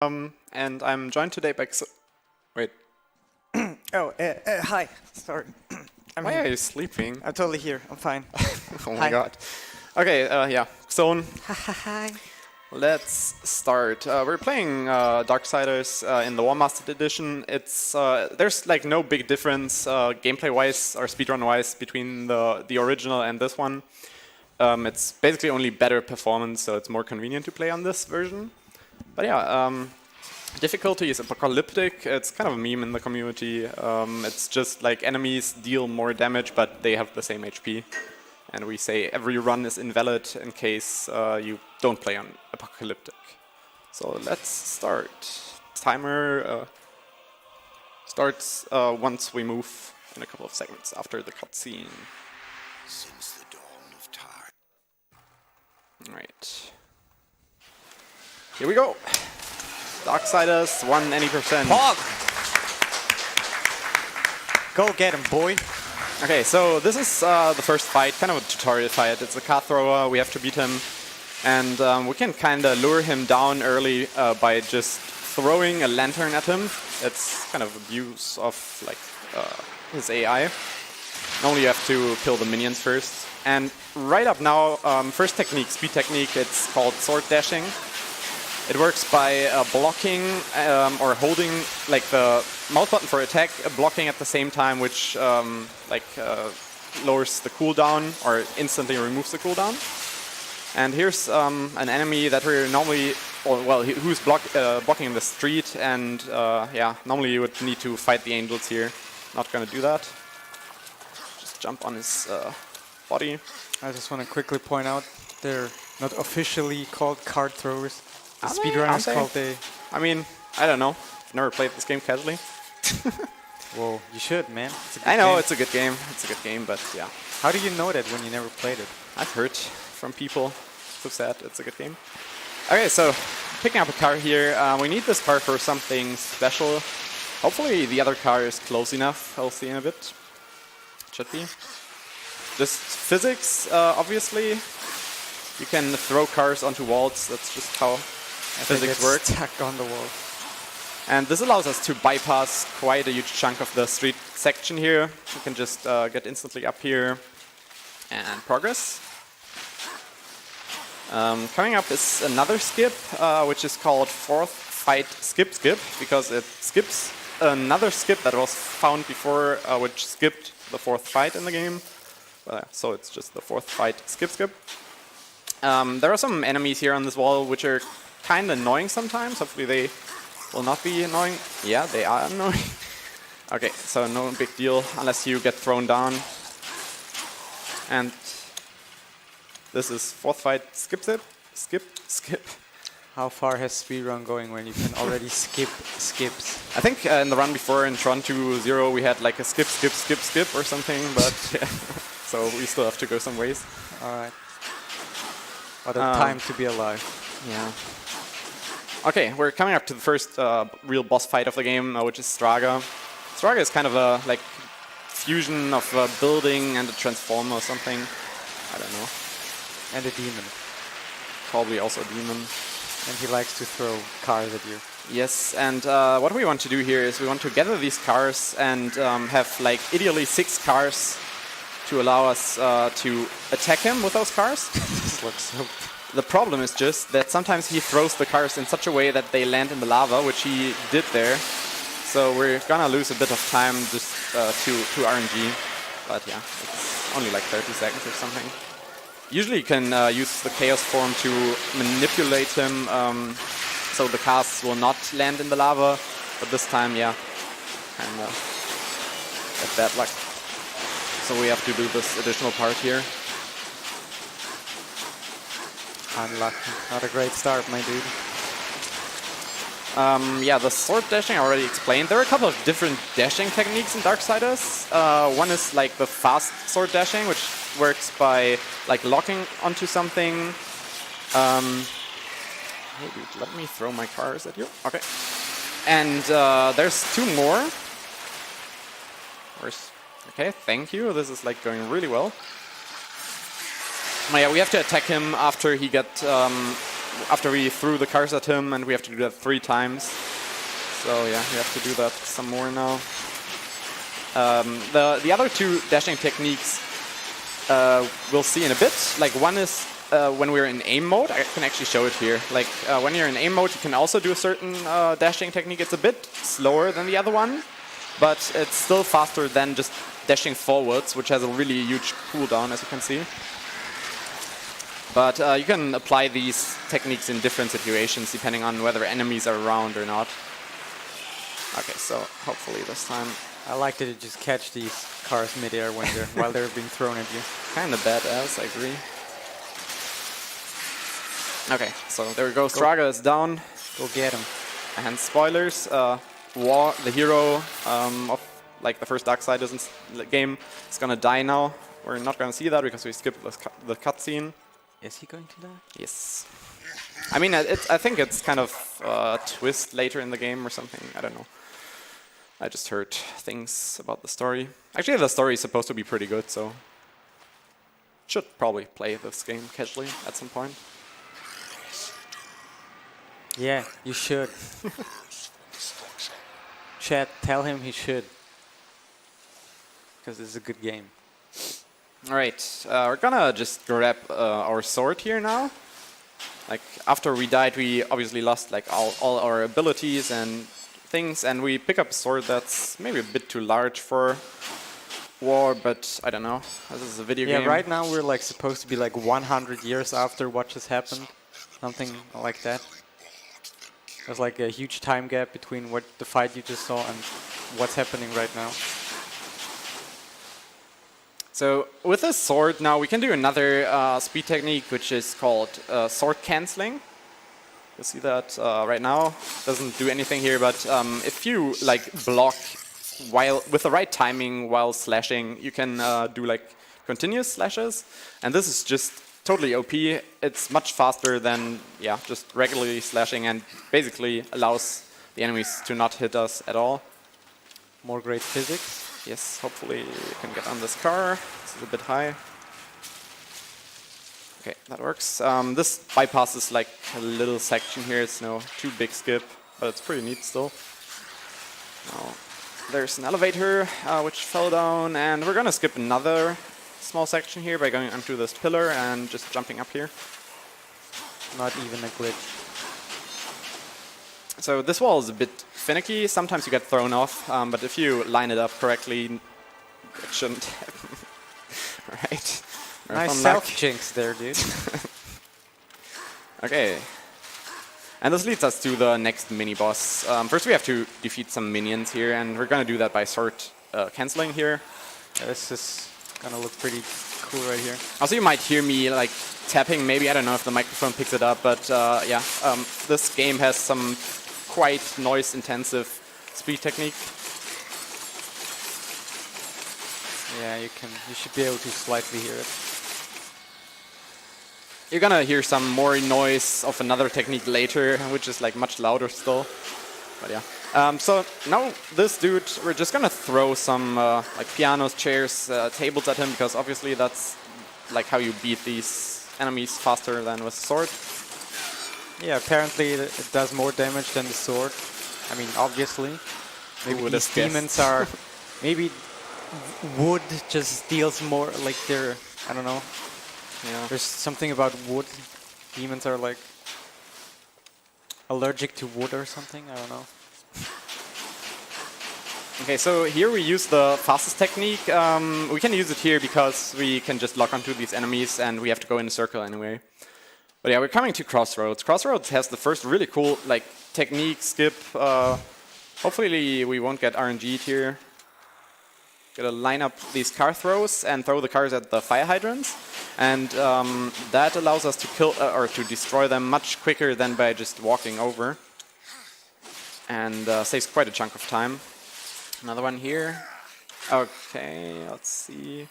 And I'm joined today by... Wait, Hi. Sorry. why are you sleeping? I'm totally here. I'm fine. Oh my Hi. god. Okay, yeah, Zone. Hi. Let's start. We're playing Darksiders in the War Mastered Edition. It's there's like no big difference gameplay-wise or speedrun-wise between the original and this one. It's basically only better performance, so it's more convenient to play on this version. But yeah, difficulty is apocalyptic. It's kind of a meme in the community. It's just like enemies deal more damage, but they have the same HP. And we say every run is invalid in case you don't play on apocalyptic. So let's start. Timer starts once we move in a couple of seconds after the cutscene. Since the dawn of time. Alright. Here we go. Darksiders, 1 any percent. Hog. Go get him, boy. Okay, so this is the first fight, kind of a tutorial fight. It's a card thrower, we have to beat him. And we can kind of lure him down early by just throwing a lantern at him. It's kind of abuse of like his AI. Normally you have to kill the minions first. And right up now, first technique, speed technique, it's called sword dashing. It works by blocking or holding like the mouse button for attack, blocking at the same time, which lowers the cooldown or instantly removes the cooldown. And here's an enemy that we're normally, who's blocking in the street, and yeah, normally you would need to fight the angels here. Not gonna do that. Just jump on his body. I just want to quickly point out they're not officially called card throwers. The Are they? speedrunners Are called they? I mean, I don't know. I've never played this game casually. Whoa, you should, man. It's a good I know game. it's a good game. It's a good game, but yeah, How do you know that when you never played it? I've heard from people who said it's a good game. Okay, so picking up a car here. We need this car for something special. Hopefully the other car is close enough. I'll see in a bit. It should be. Just physics, obviously. You can throw cars onto walls. That's just how physics work. Stuck on the wall. And this allows us to bypass quite a huge chunk of the street section here. We can just get instantly up here and progress. Coming up is another skip, which is called Fourth Fight Skip Skip, because it skips another skip that was found before, which skipped the fourth fight in the game. So it's just the fourth fight Skip Skip. There are some enemies here on this wall which are kind of annoying sometimes. Hopefully they will not be annoying. Yeah, they are annoying. Okay, so no big deal unless you get thrown down. And this is fourth fight Skip Skip. Skip Skip. How far has speedrun going when you can already skip skips? I think in the run before in Tron 2.0 we had like a skip, skip, skip, skip or something, but yeah. So we still have to go some ways. Alright. What a time to be alive. Yeah. Okay, we're coming up to the first real boss fight of the game, which is Straga. Straga is kind of a like fusion of a building and a transformer or something. I don't know. And a demon. Probably also a demon. And he likes to throw cars at you. Yes, and what we want to do here is we want to gather these cars and have like ideally 6 cars to allow us to attack him with those cars. This looks so... The problem is just that sometimes he throws the cars in such a way that they land in the lava, which he did there. So we're gonna lose a bit of time just to RNG. But yeah, it's only like 30 seconds or something. Usually you can use the Chaos form to manipulate him so the cars will not land in the lava. But this time, yeah, kinda got bad luck. So we have to do this additional part here. Unlucky. Not a great start, my dude. Yeah, the sword dashing I already explained. There are a couple of different dashing techniques in Darksiders. One is like the fast sword dashing, which works by like locking onto something. Maybe let me throw my cars at you. Okay. And there's 2 more. Okay, thank you. This is like going really well. Yeah, we have to attack him after he got after we threw the cars at him, and we have to do that 3 times. So yeah, we have to do that some more now. The other 2 dashing techniques we'll see in a bit. Like one is when we're in aim mode. I can actually show it here. Like when you're in aim mode, you can also do a certain dashing technique. It's a bit slower than the other one, but it's still faster than just dashing forwards, which has a really huge cooldown, as you can see. But you can apply these techniques in different situations, depending on whether enemies are around or not. Okay, so hopefully this time. I like that you just catch these cars midair when while they're being thrown at you. Kind of badass, I agree. Okay, so there we go. Straga is down. Go get him. And spoilers, War, the hero of like the first Darksiders game, is gonna die now. We're not gonna see that because we skipped the cutscene. Is he going to die? Yes. I mean, I think it's kind of a twist later in the game or something. I don't know. I just heard things about the story. Actually, the story is supposed to be pretty good, so should probably play this game casually at some point. Yeah, you should. Chat, tell him he should. Because it's a good game. Alright, we're gonna just grab our sword here now. Like, after we died, we obviously lost like all our abilities and things, and we pick up a sword that's maybe a bit too large for war, but I don't know. This is a video game. Yeah, right now we're like supposed to be like 100 years after what just happened. Something like that. There's like a huge time gap between what the fight you just saw and what's happening right now. So with this sword now we can do another speed technique, which is called sword cancelling. You see that right now. Doesn't do anything here, but if you like block while with the right timing while slashing, you can do like continuous slashes, and this is just totally OP. It's much faster than just regularly slashing, and basically allows the enemies to not hit us at all. More great physics. Yes, hopefully you can get on this car. This is a bit high. Okay, that works. This bypasses like a little section here. It's no too big skip, but it's pretty neat still. Now, there's an elevator which fell down, and we're gonna skip another small section here by going onto this pillar and just jumping up here. Not even a glitch. So this wall is a bit finicky. Sometimes you get thrown off, but if you line it up correctly, it shouldn't happen. Right. Nice self-jinx there, dude. Okay. And this leads us to the next mini-boss. First we have to defeat some minions here, and we're going to do that by sword cancelling here. Yeah, this is going to look pretty cool right here. Also, you might hear me like tapping, maybe. I don't know if the microphone picks it up, but this game has some quite noise-intensive speed technique. Yeah, you should be able to slightly hear it. You're gonna hear some more noise of another technique later, which is like much louder still. But yeah. So now this dude, we're just gonna throw some like pianos, chairs, tables at him, because obviously that's like how you beat these enemies faster than with sword. Yeah, apparently it does more damage than the sword. I mean, obviously. Maybe these demons are... maybe wood just deals more, like they're... I don't know. Yeah. There's something about wood. Demons are like allergic to wood or something. I don't know. Okay, so here we use the fastest technique. We can use it here because we can just lock onto these enemies and we have to go in a circle anyway. But yeah, we're coming to Crossroads. Crossroads has the first really cool like technique skip. Hopefully we won't get RNG'd here. Gotta line up these car throws and throw the cars at the fire hydrants, and that allows us to kill or to destroy them much quicker than by just walking over, and saves quite a chunk of time. Another one here. Okay, let's see.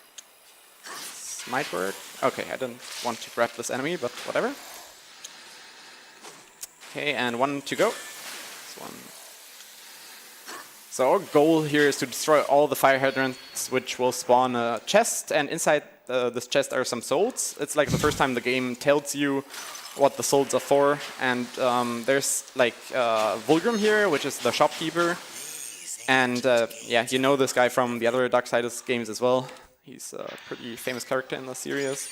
This might work. Okay, I didn't want to grab this enemy, but whatever. Okay, and one to go. This one. So our goal here is to destroy all the fire hydrants, which will spawn a chest, and inside this chest are some souls. It's like the first time the game tells you what the souls are for. And there's like Vulgrim here, which is the shopkeeper. And yeah, you know this guy from the other Darksiders games as well. He's a pretty famous character in the series.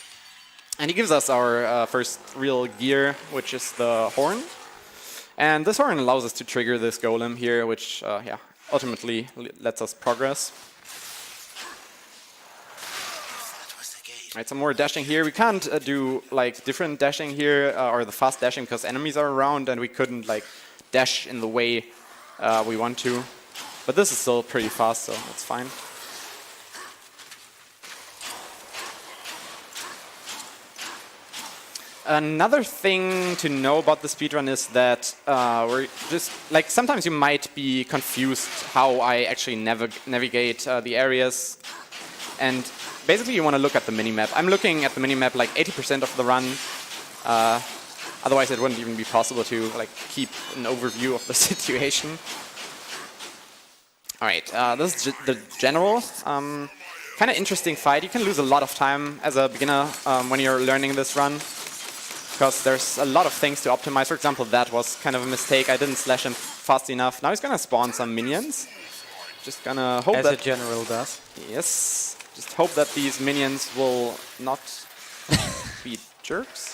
And he gives us our first real gear, which is the horn. And this horn allows us to trigger this golem here, which yeah, ultimately lets us progress. Right, some more dashing here. We can't do like different dashing here or the fast dashing because enemies are around and we couldn't like dash in the way we want to. But this is still pretty fast, so that's fine. Another thing to know about the speedrun is that we're just like sometimes you might be confused how I actually navigate the areas, and basically you want to look at the minimap. I'm looking at the minimap like 80% of the run. Otherwise, it wouldn't even be possible to like keep an overview of the situation. All right, this is the general. Kind of interesting fight. You can lose a lot of time as a beginner when you're learning this run, because there's a lot of things to optimize. For example, that was kind of a mistake. I didn't slash him fast enough. Now he's gonna spawn some minions. Just gonna hope that... As a general does. Yes. Just hope that these minions will not be jerks.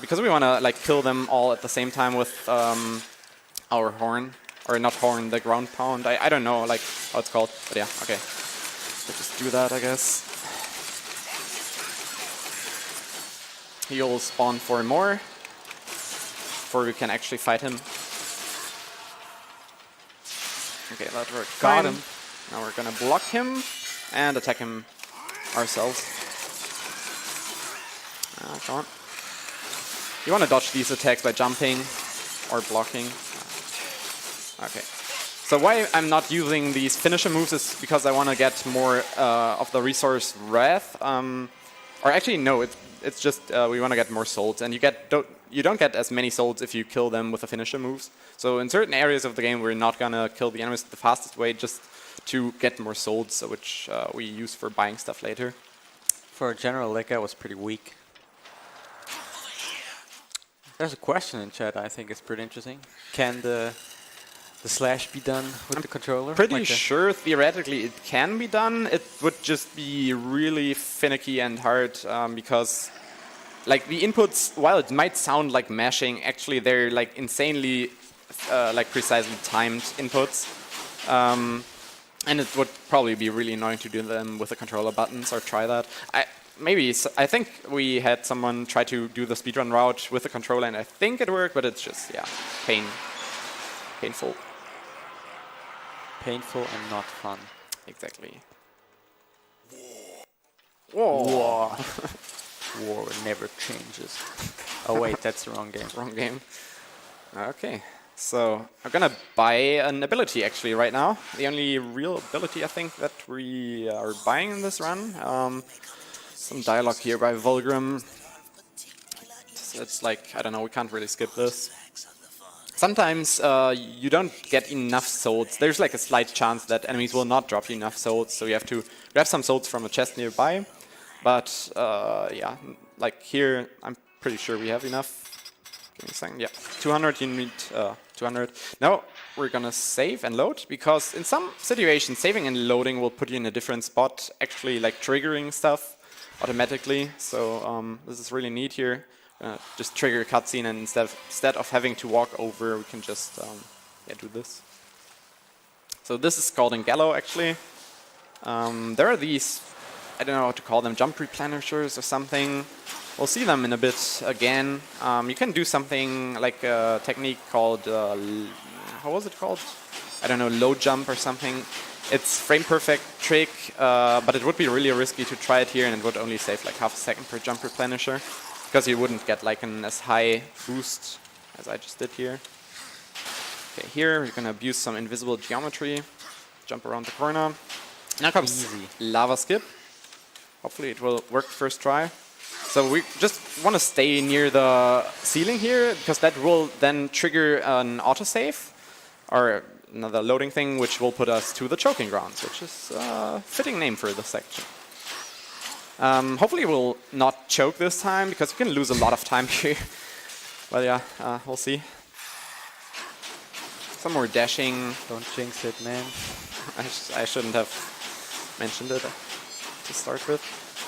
Because we wanna like kill them all at the same time with our horn. Or not horn, the ground pound. I don't know like how it's called. But yeah, okay. So just do that, I guess. He'll spawn 4 more before we can actually fight him. Okay, that worked. Got him. Now we're gonna block him and attack him ourselves. Come on. You want to dodge these attacks by jumping or blocking. Okay. So why I'm not using these finisher moves is because I want to get more of the resource wrath. Or actually, no, it's just we want to get more souls, and you don't get as many souls if you kill them with the finisher moves. So in certain areas of the game, we're not gonna kill the enemies the fastest way, just to get more souls, which we use for buying stuff later. For a general, that guy was pretty weak. There's a question in chat. I think it's pretty interesting. Can the slash be done with the controller? Pretty sure theoretically it can be done. It would just be really finicky and hard because like the inputs, while it might sound like mashing, actually they're like insanely like precisely timed inputs. And it would probably be really annoying to do them with the controller buttons or try that. I think we had someone try to do the speedrun route with the controller and I think it worked, but it's just, yeah, painful. Painful and not fun. Exactly. War. War never changes. Oh wait, that's the wrong game. Wrong game. Okay, so I'm gonna buy an ability actually right now. The only real ability I think that we are buying in this run. Some dialogue here by Vulgrim. It's like, I don't know, we can't really skip this. Sometimes you don't get enough souls. There's like a slight chance that enemies will not drop you enough souls, so you have to grab some souls from a chest nearby. But yeah, like here, I'm pretty sure we have enough. Give me a second. Yeah, 200. You need 200. Now we're gonna save and load because in some situations, saving and loading will put you in a different spot, actually like triggering stuff automatically. So this is really neat here. Just trigger a cutscene, and instead of having to walk over, we can just yeah, do this. So this is called Gallo actually. There are these, I don't know how to call them, jump replenishers or something. We'll see them in a bit again. You can do something like a technique called, how was it called? I don't know, low jump or something. It's frame perfect trick, but it would be really risky to try it here, and it would only save like half a second per jump replenisher, because you wouldn't get like an as high boost as I just did here. Okay, here we're gonna abuse some invisible geometry, jump around the corner. Now comes lava skip. Hopefully it will work first try. So we just want to stay near the ceiling here, because that will then trigger an autosave, or another loading thing, which will put us to the choking grounds, which is a fitting name for this section. Hopefully we'll not choke this time, because we can lose a lot of time here. But yeah, we'll see. Some more dashing. Don't jinx it, man. I shouldn't have mentioned it to start with.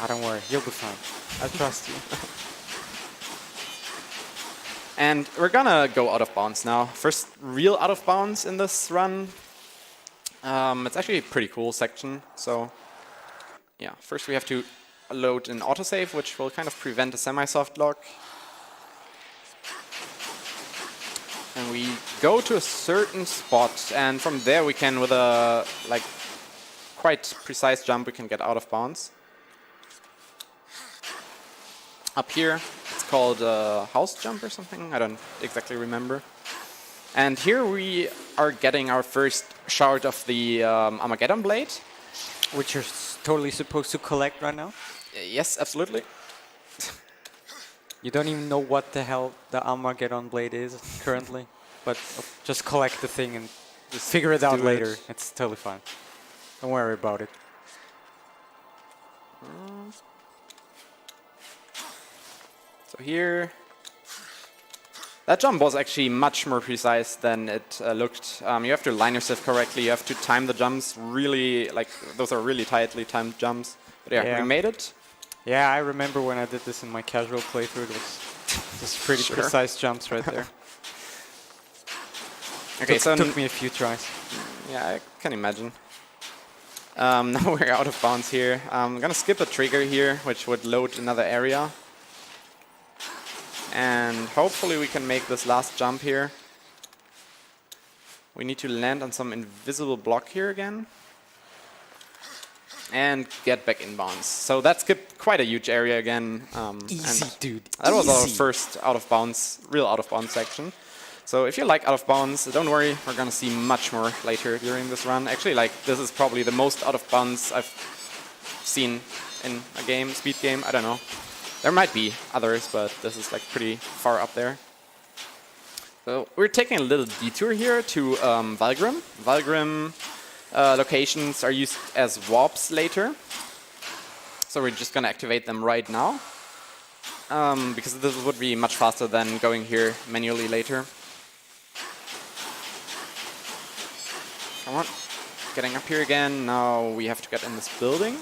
Don't worry, you'll be fine. I trust you. And we're gonna go out of bounds now. First real out of bounds in this run. It's actually a pretty cool section. So yeah, first we have to load an autosave, which will kind of prevent a semi-soft lock. And we go to a certain spot, and from there we can, with a like quite precise jump, we can get out of bounds. Up here, it's called a house jump or something. I don't exactly remember. And here we are getting our first shard of the Armageddon blade, which you're totally supposed to collect right now. Yes, absolutely. You don't even know what the hell the Armageddon blade is currently, but just collect the thing and just figure it out later. It's totally fine. Don't worry about it. So here, that jump was actually much more precise than it looked. You have to line yourself correctly. You have to time the jumps really, like those are really tightly timed jumps. But yeah, we made it. Yeah, I remember when I did this in my casual playthrough. It was just pretty precise jumps right there. Okay, so took me a few tries. Yeah, I can imagine. Now we're out of bounds here. I'm gonna skip a trigger here, which would load another area. And hopefully we can make this last jump here. We need to land on some invisible block here again. And get back in bounds. So that skipped quite a huge area again. Easy, dude. That was our first out of bounds, real out of bounds section. So if you like out of bounds, don't worry, we're gonna see much more later during this run. Actually, like this is probably the most out of bounds I've seen in a game, speed game. I don't know. There might be others, but this is like pretty far up there. So we're taking a little detour here to Valgrim. Valgrim locations are used as warps later. So we're just gonna activate them right now. Because this would be much faster than going here manually later. Come on, getting up here again. Now we have to get in this building.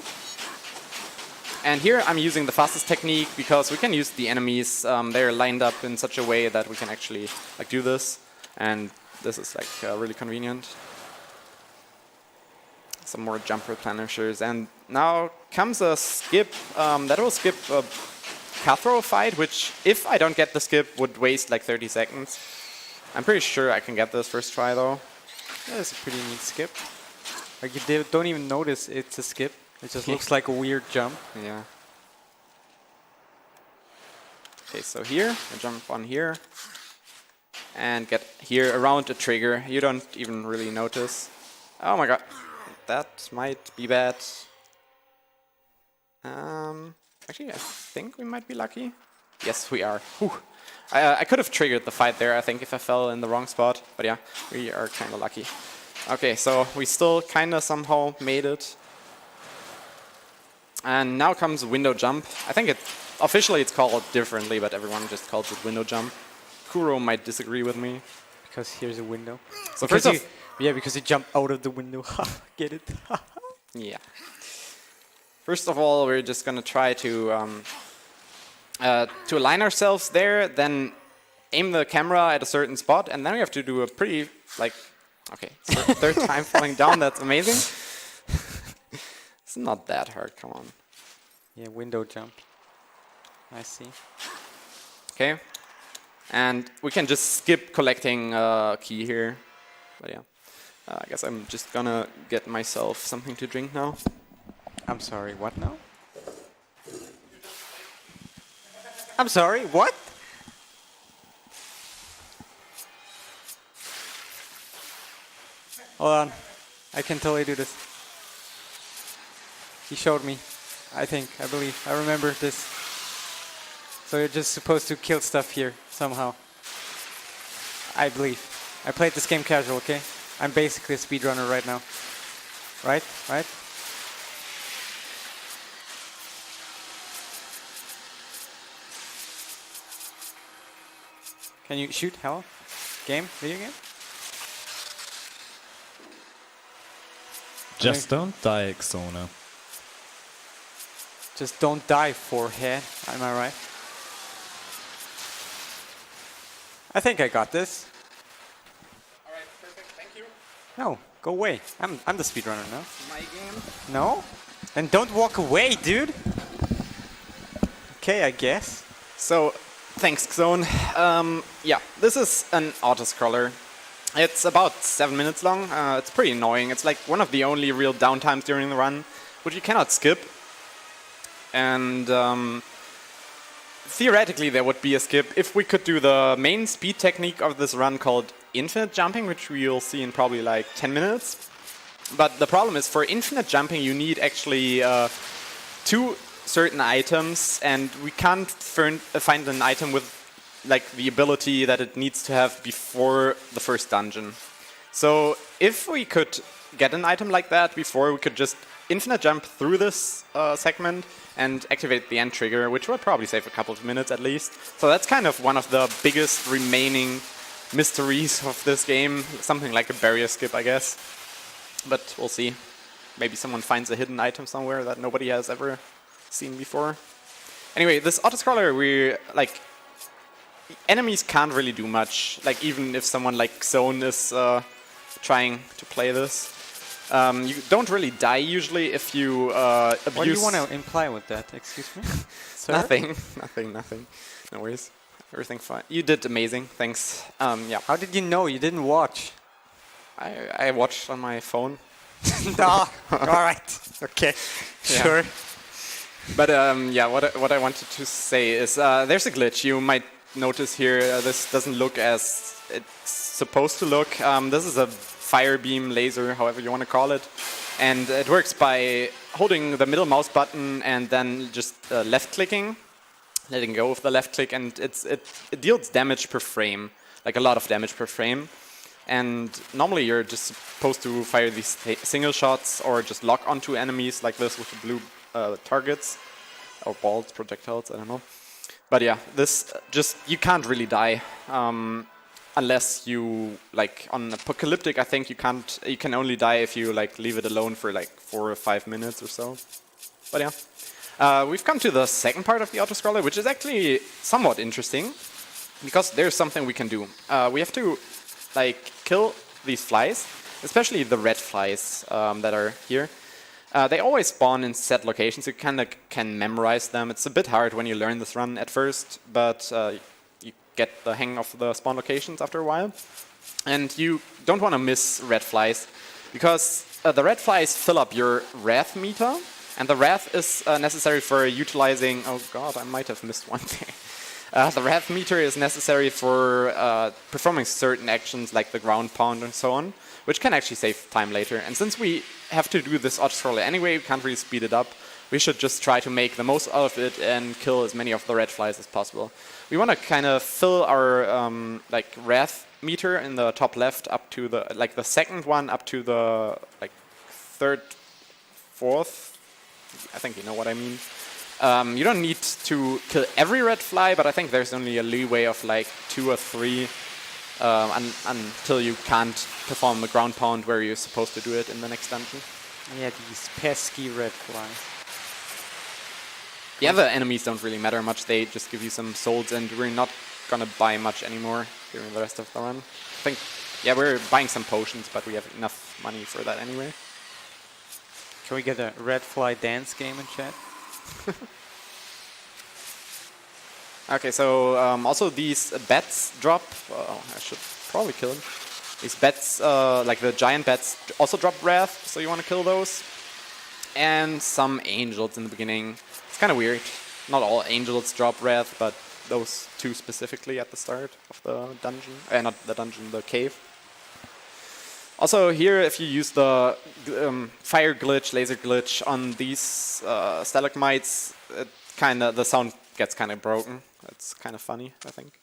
And here I'm using the fastest technique because we can use the enemies. They're lined up in such a way that we can actually like do this. And this is like really convenient. Some more jump replenishers. And now comes a skip that will skip a Cathedral fight, which if I don't get the skip would waste like 30 seconds. I'm pretty sure I can get this first try though. That's a pretty neat skip. Like you don't even notice it's a skip. It just looks like a weird jump. Yeah. Okay, so here, I jump on here and get here around a trigger. You don't even really notice. Oh my god, that might be bad. Actually, I think we might be lucky. Yes, we are. Whew. I could have triggered the fight there, I think, if I fell in the wrong spot. But yeah, we are kind of lucky. Okay, so we still kind of somehow made it. And now comes window jump. I think officially it's called differently, but everyone just calls it window jump. Kuro might disagree with me. Because here's a window. So because because you jump out of the window. Get it? Yeah. First of all, we're just gonna try to align ourselves there, then aim the camera at a certain spot, and then we have to do a pretty, like, okay, third time falling down, that's amazing. It's not that hard, come on. Yeah, window jump. I see. Okay. And we can just skip collecting key here. But yeah, I guess I'm just gonna get myself something to drink now. I'm sorry, what now? I'm sorry, what? Hold on, I can totally do this. He showed me, I believe, I remember this. So you're just supposed to kill stuff here, somehow. I believe. I played this game casual, okay? I'm basically a speedrunner right now. Right? Right? Can you shoot? Hell? Game? Video game? Just don't die, Xona. Just don't die, forehead. Am I right? I think I got this. Alright, perfect, thank you. No, go away. I'm the speedrunner now. My game. No? Then don't walk away, dude. Okay, I guess. So, thanks, Xone. Yeah, this is an auto-scroller. It's about 7 minutes long. It's pretty annoying. It's like one of the only real downtimes during the run, which you cannot skip. And theoretically, there would be a skip if we could do the main speed technique of this run called infinite jumping, which we'll see in probably like 10 minutes. But the problem is, for infinite jumping, you need actually 2 certain items, and we can't find an item with like the ability that it needs to have before the first dungeon. So if we could get an item like that before, we could just infinite jump through this segment and activate the end trigger, which would probably save a couple of minutes at least. So that's kind of one of the biggest remaining mysteries of this game. Something like a barrier skip, I guess. But we'll see. Maybe someone finds a hidden item somewhere that nobody has ever seen before. Anyway, this auto-scroller, enemies can't really do much. Like, even if someone like Xone is trying to play this. You don't really die usually if you abuse... What do you want to imply with that? Excuse me? Sir? Nothing. No worries. Everything fine. You did amazing. Thanks. Yeah. How did you know? You didn't watch. I watched on my phone. No. Alright. Okay. Yeah. Sure. But yeah, what I wanted to say is there's a glitch. You might notice here this doesn't look as it's supposed to look. This is a fire beam laser, however you want to call it. And it works by holding the middle mouse button and then just left clicking, letting go of the left click, and it deals damage per frame, like a lot of damage per frame. And normally you're just supposed to fire these single shots or just lock onto enemies like this with the blue targets or balls, projectiles, I don't know. But yeah, this you can't really die unless you like on apocalyptic. I think you can only die if you like leave it alone for like 4 or 5 minutes or so. But yeah, we've come to the second part of the auto-scroller, which is actually somewhat interesting because there's something we can do. We have to like kill these flies, especially the red flies that are here. They always spawn in set locations. You kind of can memorize them. It's a bit hard when you learn this run at first, but you get the hang of the spawn locations after a while. And you don't want to miss red flies, because the red flies fill up your wrath meter, and the wrath is necessary for utilizing... Oh god, I might have missed one thing. The wrath meter is necessary for performing certain actions like the ground pound and so on, which can actually save time later. And since we have to do this auto-scroller anyway, we can't really speed it up, we should just try to make the most out of it and kill as many of the red flies as possible. We want to kind of fill our like wrath meter in the top left up to the like the second one up to the like third, fourth. I think you know what I mean. You don't need to kill every red fly, but I think there's only a leeway of like 2 or 3 until you can't perform the ground pound where you're supposed to do it in the next dungeon. Yeah, these pesky red flies. The other enemies don't really matter much. They just give you some souls, and we're not gonna buy much anymore during the rest of the run. I think, yeah, we're buying some potions, but we have enough money for that anyway. Can we get a red fly dance game in chat? Okay, so also these bats drop. I should probably kill them. These bats, like the giant bats, also drop wrath, so you want to kill those. And some angels in the beginning. It's kind of weird. Not all angels drop wrath, but those 2 specifically at the start of the dungeon. Not the dungeon, the cave. Also here, if you use the fire glitch, laser glitch on these stalagmites, the sound gets kind of broken. It's kind of funny, I think.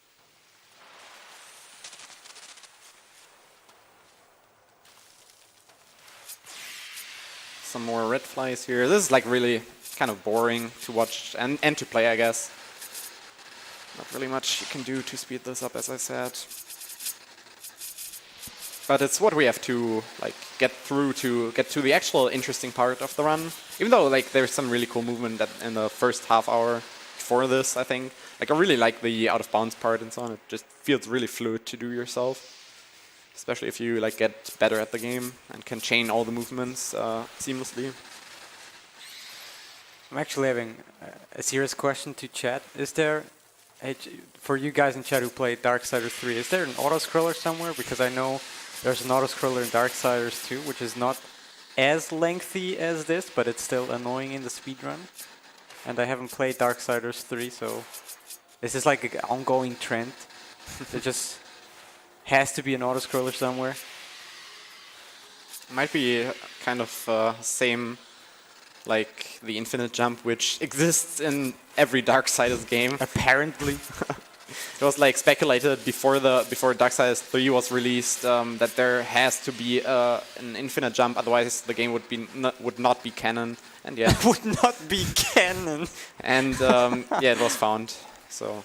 Some more red flies here. This is like really kind of boring to watch and to play, I guess. Not really much you can do to speed this up, as I said. But it's what we have to like get through to get to the actual interesting part of the run. Even though like there's some really cool movement in the first half hour before this, I think. Like I really like the out of bounds part and so on. It just feels really fluid to do yourself, especially if you like get better at the game and can chain all the movements seamlessly. I'm actually having a serious question to chat. Is there, for you guys in chat who played Darksiders 3, is there an auto-scroller somewhere? Because I know there's an auto-scroller in Darksiders 2, which is not as lengthy as this, but it's still annoying in the speedrun. And I haven't played Darksiders 3, so this is like an ongoing trend. There just has to be an auto-scroller somewhere. Might be kind of same like the infinite jump, which exists in every Darksiders game. Apparently. It was like speculated before Darksiders 3 was released that there has to be an infinite jump, otherwise the game would not be canon. And yeah, would not be canon. And yeah, it was found. So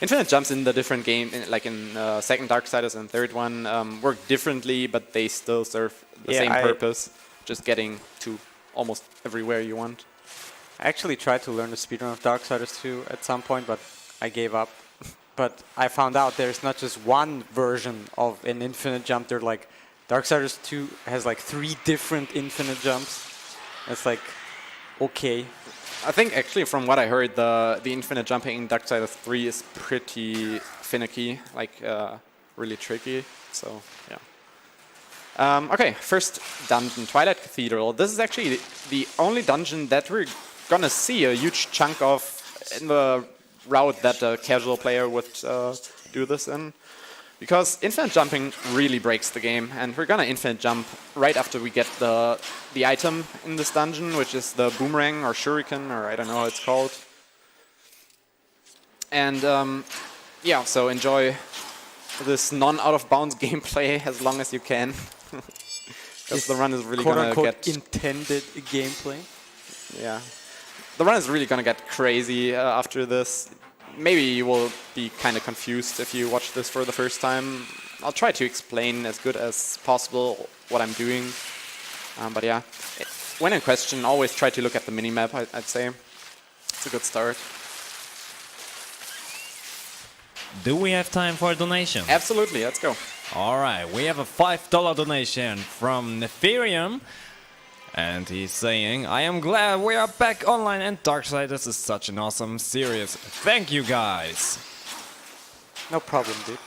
infinite jumps in the different game, like in second Darksiders and third one, work differently, but they still serve the same purpose, just getting to almost everywhere you want. I actually tried to learn the speedrun of Darksiders 2 at some point, but I gave up. But I found out there's not just one version of an infinite jump. They're like, Darksiders 2 has like 3 different infinite jumps. It's like, okay. I think actually from what I heard, the infinite jumping in Darksiders 3 is pretty finicky, like really tricky. So yeah. Okay, first dungeon, Twilight Cathedral. This is actually the only dungeon that we're gonna see a huge chunk of in the route that a casual player would do this in. Because infinite jumping really breaks the game, and we're gonna infinite jump right after we get the item in this dungeon, which is the boomerang or shuriken, or I don't know how it's called. And yeah, so enjoy this non-out-of-bounds gameplay as long as you can. Because the run is really gonna get intended gameplay. Yeah, the run is really gonna get crazy after this. Maybe you will be kind of confused if you watch this for the first time. I'll try to explain as good as possible what I'm doing. But yeah, when in question, always try to look at the minimap, I'd say. It's a good start. Do we have time for a donation? Absolutely, let's go. All right, we have a $5 donation from Nefarium. And he's saying, I am glad we are back online and Darksiders is such an awesome series. Thank you guys. No problem, dude.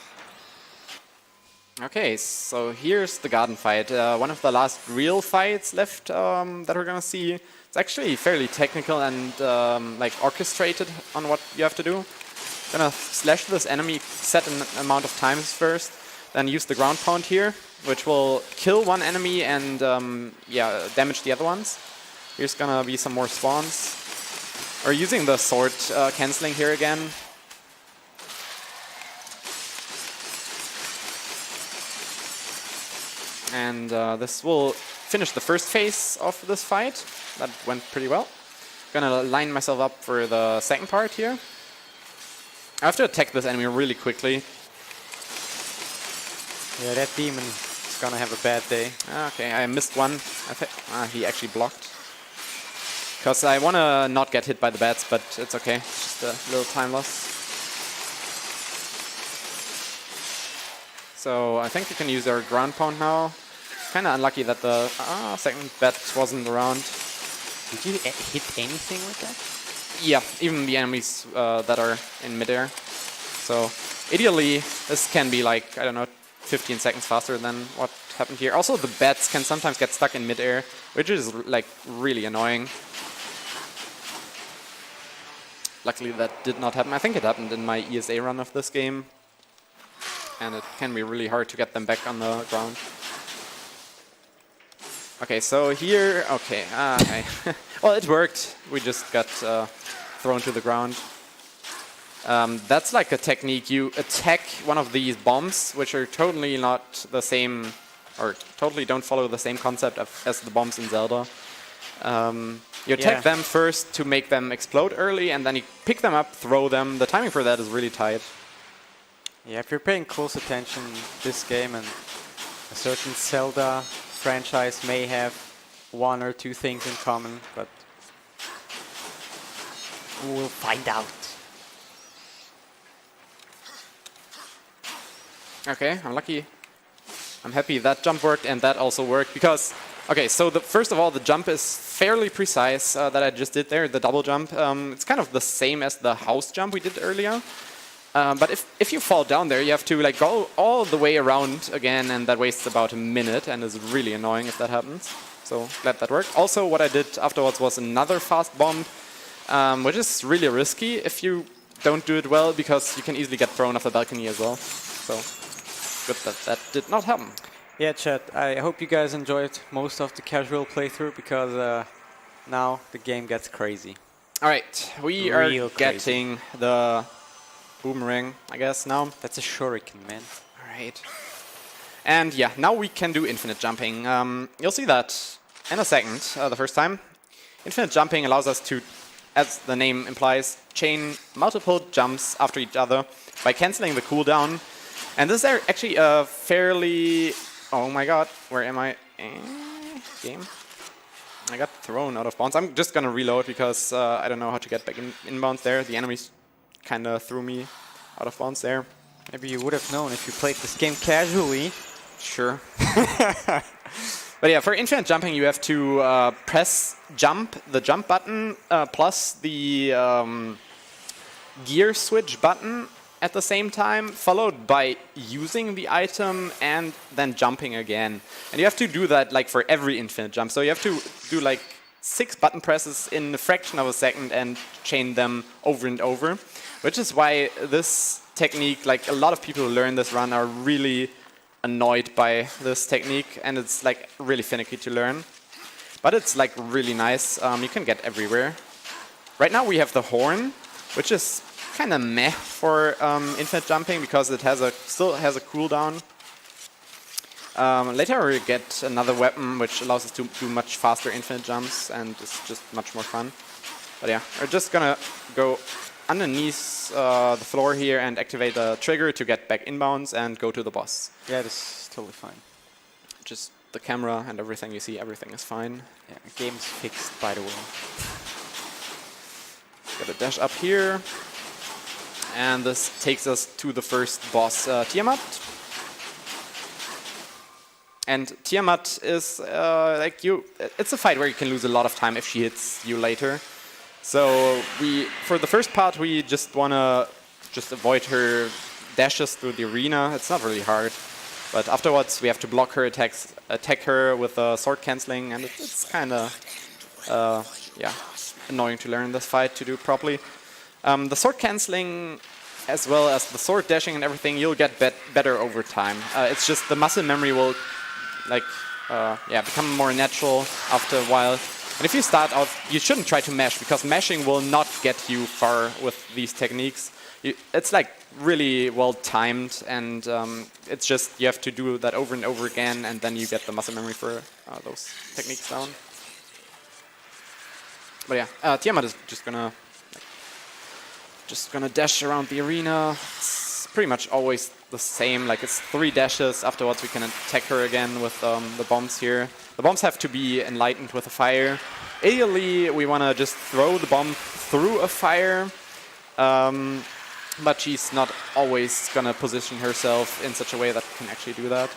Okay, so here's the garden fight. One of the last real fights left that we're gonna see. It's actually fairly technical and like orchestrated on what you have to do. Gonna slash this enemy set an amount of times first, then use the ground pound here, which will kill one enemy and yeah, damage the other ones. Here's gonna be some more spawns. Or using the sword cancelling here again. And this will finish the first phase of this fight. That went pretty well. Gonna line myself up for the second part here. I have to attack this enemy really quickly. Yeah, that demon is gonna have a bad day. Okay, I missed one. He actually blocked. Because I want to not get hit by the bats, but it's okay. Just a little time loss. So I think we can use our ground pound now. Kind of unlucky that the second bat wasn't around. Did you hit anything with that? Yeah, even the enemies that are in midair. So ideally, this can be like, I don't know, 15 seconds faster than what happened here. Also, the bats can sometimes get stuck in midair, which is like really annoying. Luckily, that did not happen. I think it happened in my ESA run of this game. And it can be really hard to get them back on the ground. Okay, so here, okay, okay. Well, it worked. We just got thrown to the ground. That's like a technique. You attack one of these bombs, which are totally not the same, or totally don't follow the same concept as the bombs in Zelda. You attack them first to make them explode early, and then you pick them up, throw them. The timing for that is really tight. Yeah, if you're paying close attention, this game and a certain Zelda franchise may have one or two things in common, but we'll find out. Okay, I'm lucky. I'm happy that jump worked and that also worked because, okay, so first of all, the jump is fairly precise that I just did there, the double jump. It's kind of the same as the house jump we did earlier. But if you fall down there, you have to like go all the way around again, and that wastes about a minute and is really annoying if that happens. So glad that worked. Also, what I did afterwards was another fast bomb, which is really risky if you don't do it well because you can easily get thrown off the balcony as well. So good that that did not happen. Yeah, chat, I hope you guys enjoyed most of the casual playthrough because now the game gets crazy. All right, we are getting the boomerang, I guess, now. That's a shuriken, man. All right. And yeah, now we can do infinite jumping. You'll see that in a second, the first time. Infinite jumping allows us to, as the name implies, chain multiple jumps after each other by canceling the cooldown. And this is actually a fairly... Oh my god, where am I? Game? I got thrown out of bounds. I'm just gonna reload because I don't know how to get back inbounds there. The enemies kind of threw me out of bounds there. Maybe you would have known if you played this game casually. Sure. But yeah, for infinite jumping, you have to press jump, the jump button, plus the gear switch button at the same time, followed by using the item and then jumping again. And you have to do that like for every infinite jump. So you have to do like 6 button presses in a fraction of a second and chain them over and over, which is why this technique, like a lot of people who learn this run are really annoyed by this technique, and it's like really finicky to learn. But it's like really nice. You can get everywhere. Right now we have the horn, which is kind of meh for infinite jumping because it has still has a cooldown. Later we get another weapon which allows us to do much faster infinite jumps, and it's just much more fun. But yeah, we're just gonna go underneath the floor here and activate the trigger to get back inbounds and go to the boss. Yeah, this is totally fine. Just the camera and everything you see, everything is fine. Yeah, game's fixed, by the way. Got a dash up here. And this takes us to the first boss, Tiamat. And Tiamat is like it's a fight where you can lose a lot of time if she hits you later. So for the first part, we just wanna avoid her dashes through the arena. It's not really hard, but afterwards we have to block her attacks, attack her with sword canceling, and it's kind of yeah, annoying to learn this fight to do properly. The sword canceling, as well as the sword dashing and everything, you'll get better over time. It's just the muscle memory will like yeah, become more natural after a while. And if you start out, you shouldn't try to mash, because mashing will not get you far with these techniques. It's like really well timed, and it's just you have to do that over and over again, and then you get the muscle memory for those techniques down. But yeah, Tiamat is just gonna dash around the arena. It's pretty much always the same. Like it's 3 dashes. Afterwards, we can attack her again with the bombs here. The bombs have to be enlightened with a fire. Ideally, we want to just throw the bomb through a fire, but she's not always gonna position herself in such a way that we can actually do that.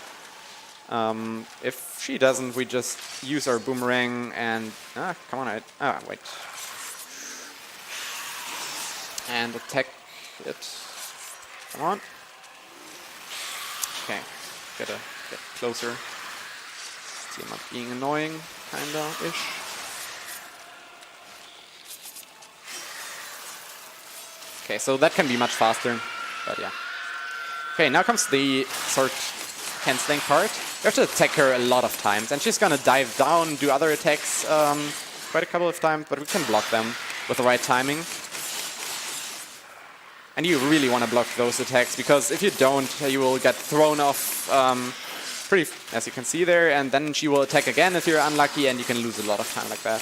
If she doesn't, we just use our boomerang and come on, wait. And attack it. Come on. Okay, gotta get closer. Tiamat being annoying, kinda-ish. Okay, so that can be much faster, but yeah. Okay, now comes the sword cancelling part. We have to attack her a lot of times, and she's gonna dive down, do other attacks quite a couple of times, but we can block them with the right timing. And you really want to block those attacks, because if you don't, you will get thrown off pretty, as you can see there, and then she will attack again if you're unlucky, and you can lose a lot of time like that.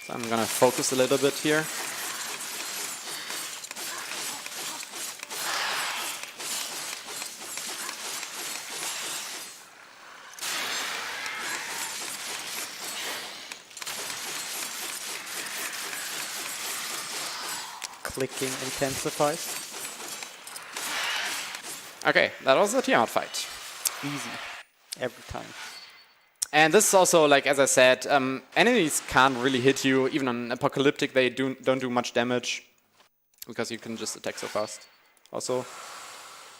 So I'm gonna focus a little bit here. Clicking intensifies. Okay, that was the Tiamat fight. Easy. Every time. And this is also, like as I said, enemies can't really hit you. Even on Apocalyptic, they don't do much damage because you can just attack so fast. Also,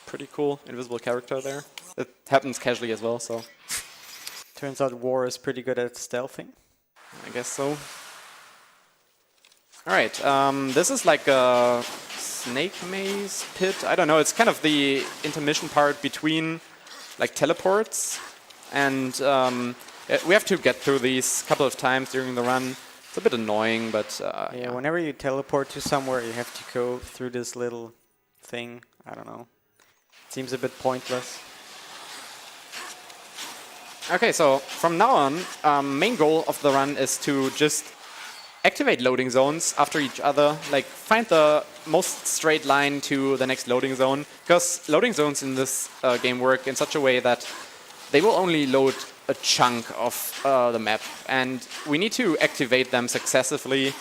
pretty cool invisible character there. It happens casually as well, so Turns out War is pretty good at stealthing. I guess so. All right, this is like a snake maze pit. I don't know. It's kind of the intermission part between like teleports, and we have to get through these a couple of times during the run. It's a bit annoying, but Yeah, whenever you teleport to somewhere, you have to go through this little thing. I don't know. Seems a bit pointless. Okay, so from now on, main goal of the run is to just activate loading zones after each other, like find the most straight line to the next loading zone, because loading zones in this game work in such a way that they will only load a chunk of the map, and we need to activate them successively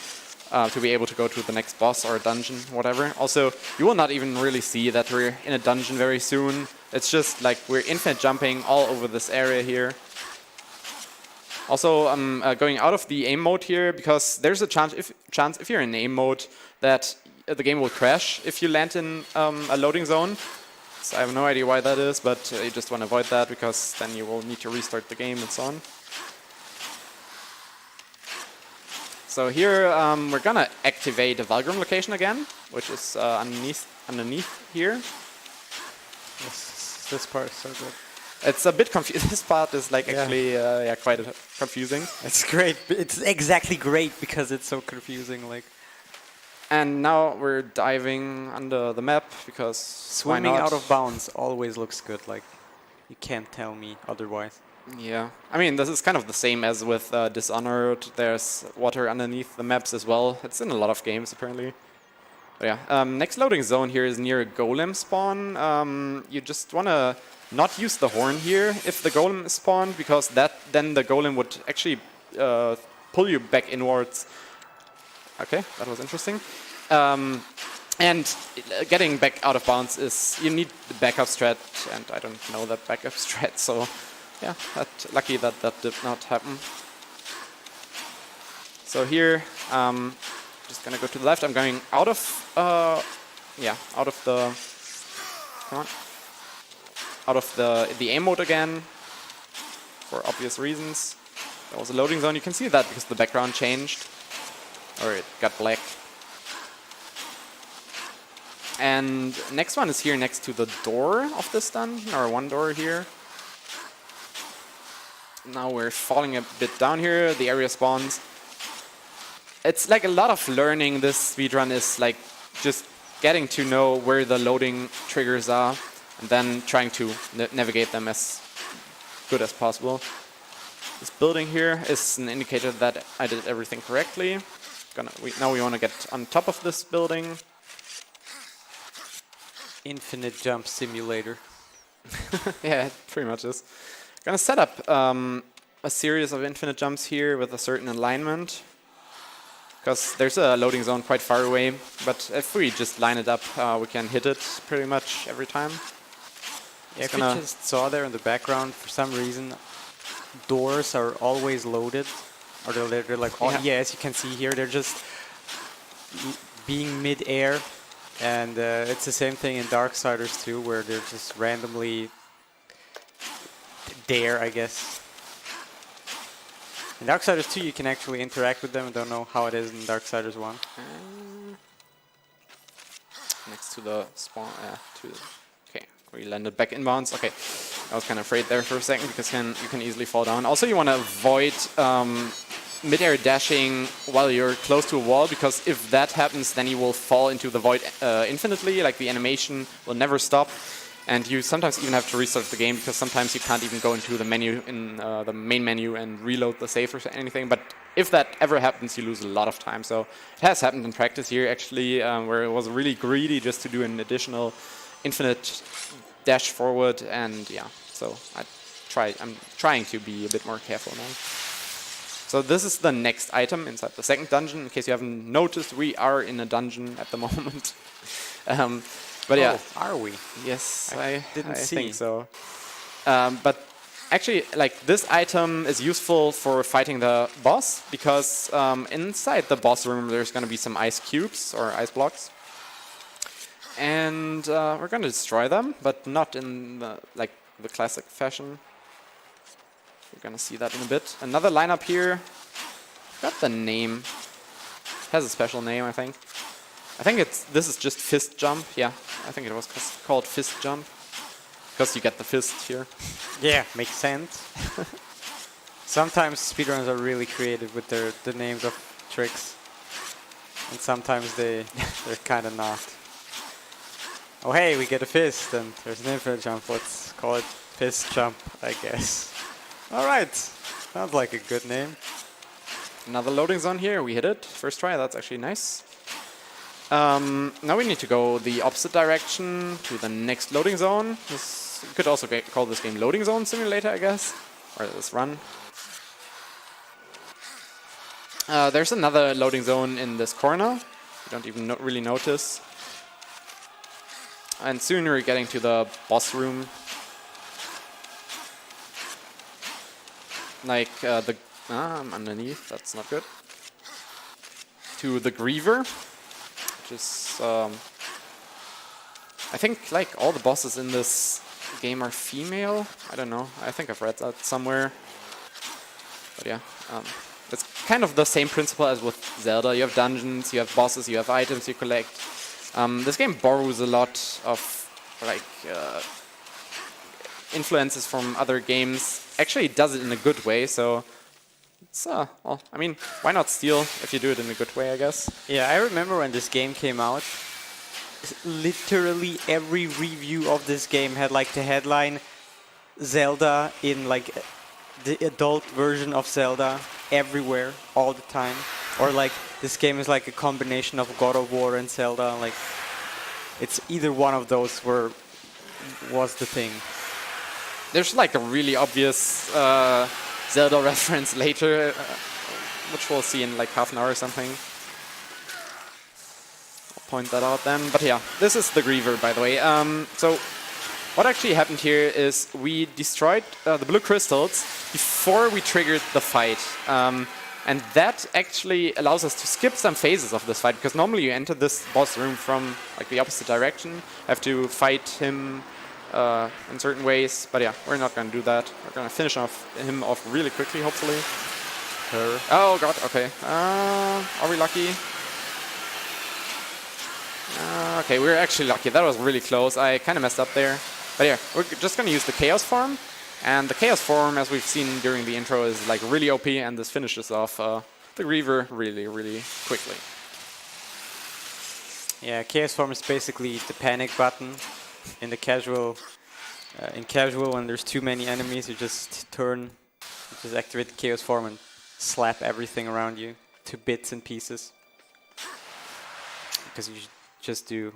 to be able to go to the next boss or a dungeon, whatever. Also, you will not even really see that we're in a dungeon very soon. It's just like we're infinite jumping all over this area here. Also, I'm going out of the aim mode here because there's a chance if you're in aim mode that the game will crash if you land in a loading zone. So I have no idea why that is, but you just want to avoid that because then you will need to restart the game and so on. So here we're gonna activate the Valgrim location again, which is underneath here. This part is so good. It's a bit confusing. This part is like actually quite confusing. It's great. It's exactly great because it's so confusing. Like And now we're diving under the map because swimming why not? out of bounds always looks good. Like you can't tell me otherwise. Yeah, I mean this is kind of the same as with Dishonored. There's water underneath the maps as well. It's in a lot of games apparently. But yeah, next loading zone here is near a golem spawn. You just wanna not use the horn here if the golem is spawned, because then the golem would actually pull you back inwards. Okay, that was interesting. And getting back out of bounds is, you need the backup strat, and I don't know that backup strat, so yeah, lucky that that did not happen. So here, just gonna go to the left. I'm going out of, out of the, come on. Out of the aim mode again, for obvious reasons. There was a loading zone. You can see that because the background changed, or it got black. And next one is here next to the door of this dungeon, or one door here. Now we're falling a bit down here. The area spawns. It's like a lot of learning. This speedrun is like just getting to know where the loading triggers are, and then trying to navigate them as good as possible. This building here is an indicator that I did everything correctly. Now we want to get on top of this building. Infinite jump simulator. Yeah, it pretty much is. Gonna set up a series of infinite jumps here with a certain alignment, because there's a loading zone quite far away, but if we just line it up, we can hit it pretty much every time. Yeah, if you just saw there in the background, for some reason, doors are always loaded. Or they're like, as you can see here, they're just being mid-air. And it's the same thing in Darksiders too, where they're just randomly there, I guess. In Darksiders 2, you can actually interact with them. I don't know how it is in Darksiders 1. Next to the spawn, okay, we landed back inbounds. Okay, I was kind of afraid there for a second because you can easily fall down. Also, you want to avoid mid-air dashing while you're close to a wall, because if that happens, then you will fall into the void infinitely, like the animation will never stop. And you sometimes even have to restart the game, because sometimes you can't even go into the menu in the main menu and reload the save or anything. But if that ever happens, you lose a lot of time. So it has happened in practice here, actually, where it was really greedy just to do an additional infinite dash forward. And yeah, so I'm trying to be a bit more careful now. So this is the next item inside the second dungeon. In case you haven't noticed, we are in a dungeon at the moment. But yeah, are we? yes, I didn't see. think so. But actually, like, this item is useful for fighting the boss, because inside the boss room there's going to be some ice cubes or ice blocks, and we're going to destroy them, but not in the classic fashion. We're going to see that in a bit. Another lineup here. Got the name. It has a special name, I think. This is just fist jump. Yeah, I think it was called fist jump, because you get the fist here. Yeah, makes sense. Sometimes speedrunners are really creative with the names of tricks, and sometimes they're kind of not. Oh hey, we get a fist, and there's an infinite jump. Let's call it fist jump, I guess. All right, sounds like a good name. Another loading zone here. We hit it first try. That's actually nice. Now we need to go the opposite direction to the next loading zone. You could also call this game Loading Zone Simulator, I guess, or this run. There's another loading zone in this corner. You don't even really notice. And soon we're getting to the boss room. Like I'm underneath. That's not good. To the Griever. Which is, I think, like, all the bosses in this game are female. I don't know. I think I've read that somewhere. But yeah, it's kind of the same principle as with Zelda. You have dungeons, you have bosses, you have items you collect. This game borrows a lot of, like, influences from other games. Actually, it does it in a good way, so... well, I mean, why not steal if you do it in a good way, I guess? Yeah, I remember when this game came out, literally every review of this game had like the headline Zelda in like the adult version of Zelda everywhere, all the time. Or like this game is like a combination of God of War and Zelda. Like it's either one of those was the thing. There's like a really obvious Zelda reference later, which we'll see in like half an hour or something. I'll point that out then. But yeah, this is the Griever, by the way. So what actually happened here is we destroyed the blue crystals before we triggered the fight. And that actually allows us to skip some phases of this fight, because normally you enter this boss room from like the opposite direction. Have to fight him in certain ways, but yeah, we're not going to do that. We're going to finish him off really quickly, hopefully. Her. Oh god, okay. Are we lucky? Okay, we're actually lucky. That was really close. I kind of messed up there. But yeah, we're just going to use the Chaos form. And the Chaos form, as we've seen during the intro, is like really OP, and this finishes off the Griever really, really quickly. Yeah, Chaos form is basically the panic button. In the casual, when there's too many enemies, you just activate the Chaos form and slap everything around you to bits and pieces. Because you just do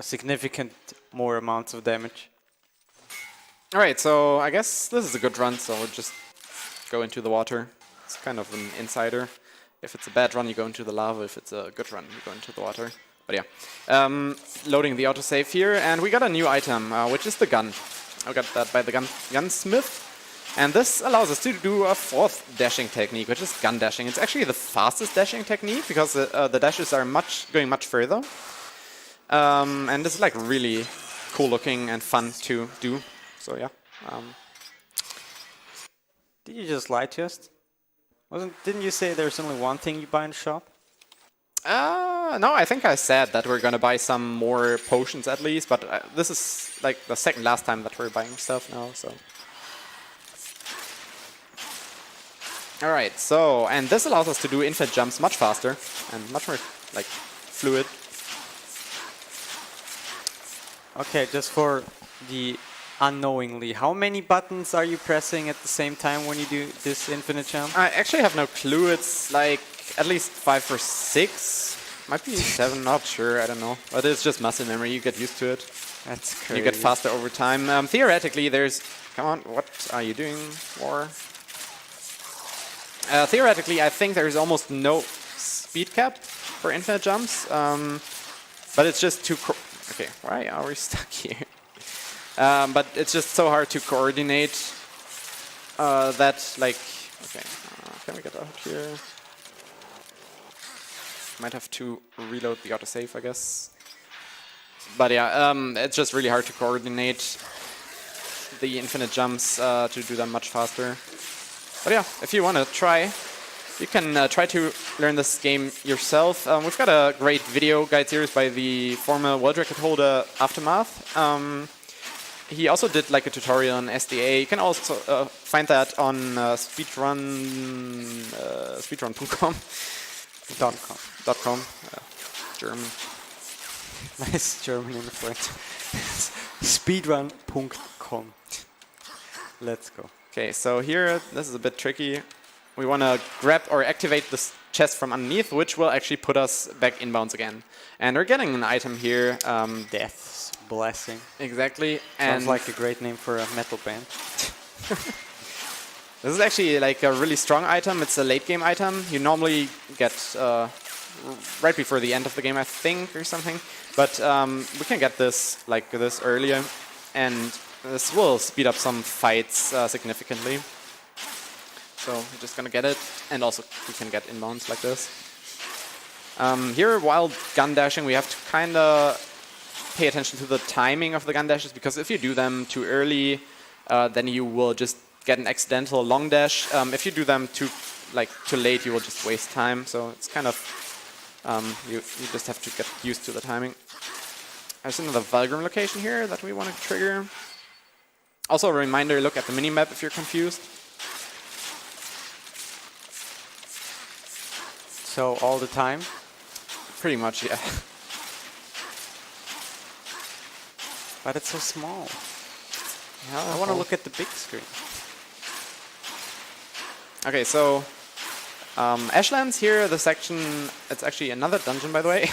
significant more amounts of damage. Alright, so I guess this is a good run, so we'll just go into the water. It's kind of an insider. If it's a bad run, you go into the lava. If it's a good run, you go into the water. But yeah, loading the autosave here, and we got a new item, which is the gun. I got that by the gunsmith, and this allows us to do a fourth dashing technique, which is gun dashing. It's actually the fastest dashing technique, because the dashes are going much further, and this is like really cool looking and fun to do. So yeah. Did you just lie to us? Didn't you say there's only one thing you buy in the shop? No, I think I said that we're gonna buy some more potions at least, but this is like the second last time that we're buying stuff now, so. All right, so, and this allows us to do infinite jumps much faster and much more, like, fluid. Okay, just for the unknowingly, how many buttons are you pressing at the same time when you do this infinite jump? I actually have no clue. It's like at least 5 or 6. Might be 7, not sure, I don't know. But it's just muscle memory, you get used to it. That's crazy. You get faster over time. Theoretically, there's... Come on, what are you doing, War? Theoretically, I think there's almost no speed cap for infinite jumps. But it's just too... Okay, why are we stuck here? But it's just so hard to coordinate that, like... Okay, can we get out here? Might have to reload the autosave, I guess. But yeah, it's just really hard to coordinate the infinite jumps to do them much faster. But yeah, if you want to try, you can try to learn this game yourself. We've got a great video guide series by the former world record holder Aftermath. He also did like a tutorial on SDA. You can also find that on speedrun.com. .com. German. Nice German in the front. Speedrun.com. Let's go. Okay, so here, this is a bit tricky. We want to grab or activate this chest from underneath, which will actually put us back inbounds again. And we're getting an item here. Death's Blessing. Exactly. Sounds like a great name for a metal band. This is actually like a really strong item. It's a late game item. You normally get right before the end of the game, I think, or something. But we can get this like this earlier, and this will speed up some fights significantly. So we're just gonna get it, and also we can get inbounds like this. Here, while gun dashing, we have to kind of pay attention to the timing of the gun dashes, because if you do them too early, then you will just get an accidental long dash. If you do them too late, you will just waste time. So it's kind of you just have to get used to the timing. There's another Valgrim location here that we want to trigger. Also a reminder: look at the minimap if you're confused. So all the time? Pretty much, yeah. But it's so small. Yeah, I want to look at the big screen. Okay, so Ashlands here, the section, it's actually another dungeon, by the way.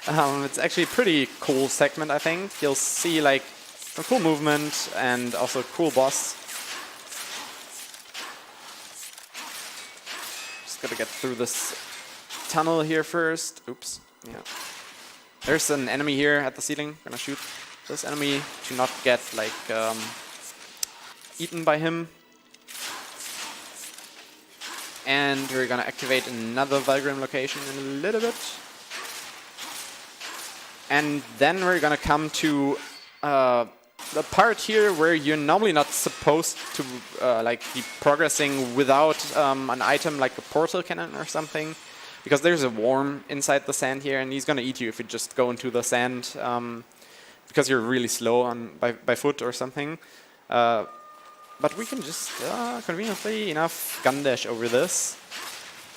It's actually a pretty cool segment, I think. You'll see like some cool movement and also a cool boss. Just gotta get through this tunnel here first. Oops. Yeah. There's an enemy here at the ceiling. Gonna shoot this enemy to not get like eaten by him. And we're gonna activate another Valgrim location in a little bit. And then we're gonna come to the part here where you're normally not supposed to like be progressing without an item like a portal cannon or something, because there's a worm inside the sand here, and he's gonna eat you if you just go into the sand because you're really slow on by foot or something. But we can just conveniently enough gun dash over this.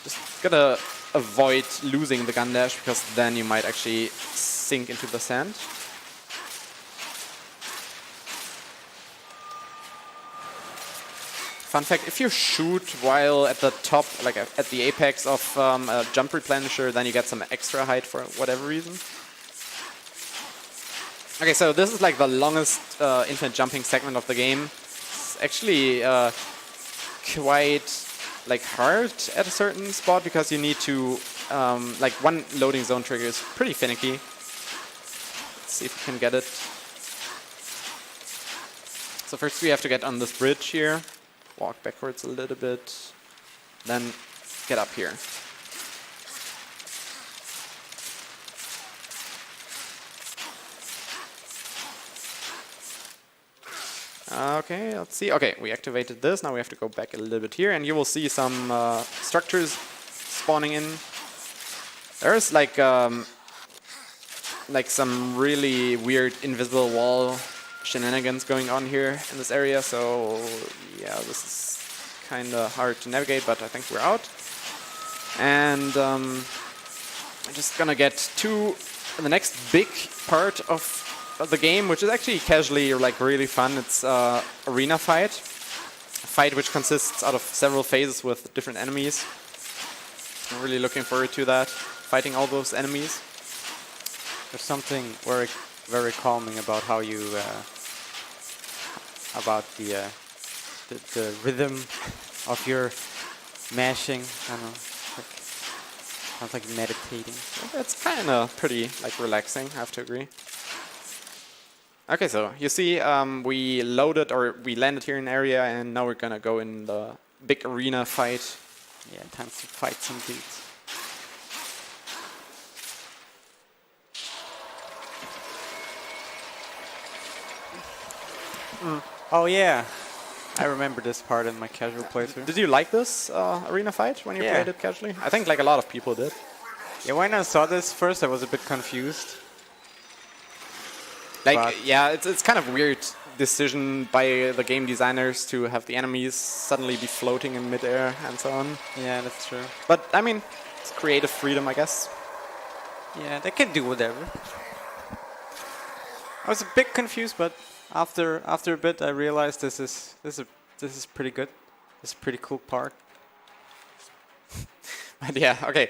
Just gotta avoid losing the gun dash, because then you might actually sink into the sand. Fun fact, if you shoot while at the top, like at the apex of a jump replenisher, then you get some extra height for whatever reason. Okay, so this is like the longest infinite jumping segment of the game. It's actually quite like hard at a certain spot, because you need to like one loading zone trigger is pretty finicky. Let's see if we can get it. So first we have to get on this bridge here, walk backwards a little bit, then get up here. Okay, let's see. Okay, we activated this. Now we have to go back a little bit here, and you will see some structures spawning in. There's like some really weird invisible wall shenanigans going on here in this area. So yeah, this is kind of hard to navigate, but I think we're out. And I'm just gonna get to the next big part of the game, which is actually casually like really fun. It's arena fight. A fight which consists out of several phases with different enemies. I'm really looking forward to that, fighting all those enemies. There's something very, very calming about how you, about the rhythm of your mashing. I don't know, like, sounds like meditating. It's kind of pretty like relaxing, I have to agree. Okay, so you see, we loaded or we landed here in an area, and now we're gonna go in the big arena fight. Yeah, time to fight some dudes. Oh yeah, I remember this part in my casual playthrough. Did you like this arena fight when you Yeah. played it casually? I think like a lot of people did. Yeah, when I saw this first, I was a bit confused. Like, But- yeah, it's kind of weird decision by the game designers to have the enemies suddenly be floating in midair and so on. Yeah, that's true. But I mean, it's creative freedom, I guess. Yeah, they can do whatever. I was a bit confused, but after a bit, I realized this is pretty good. This is a pretty cool part. But yeah, okay,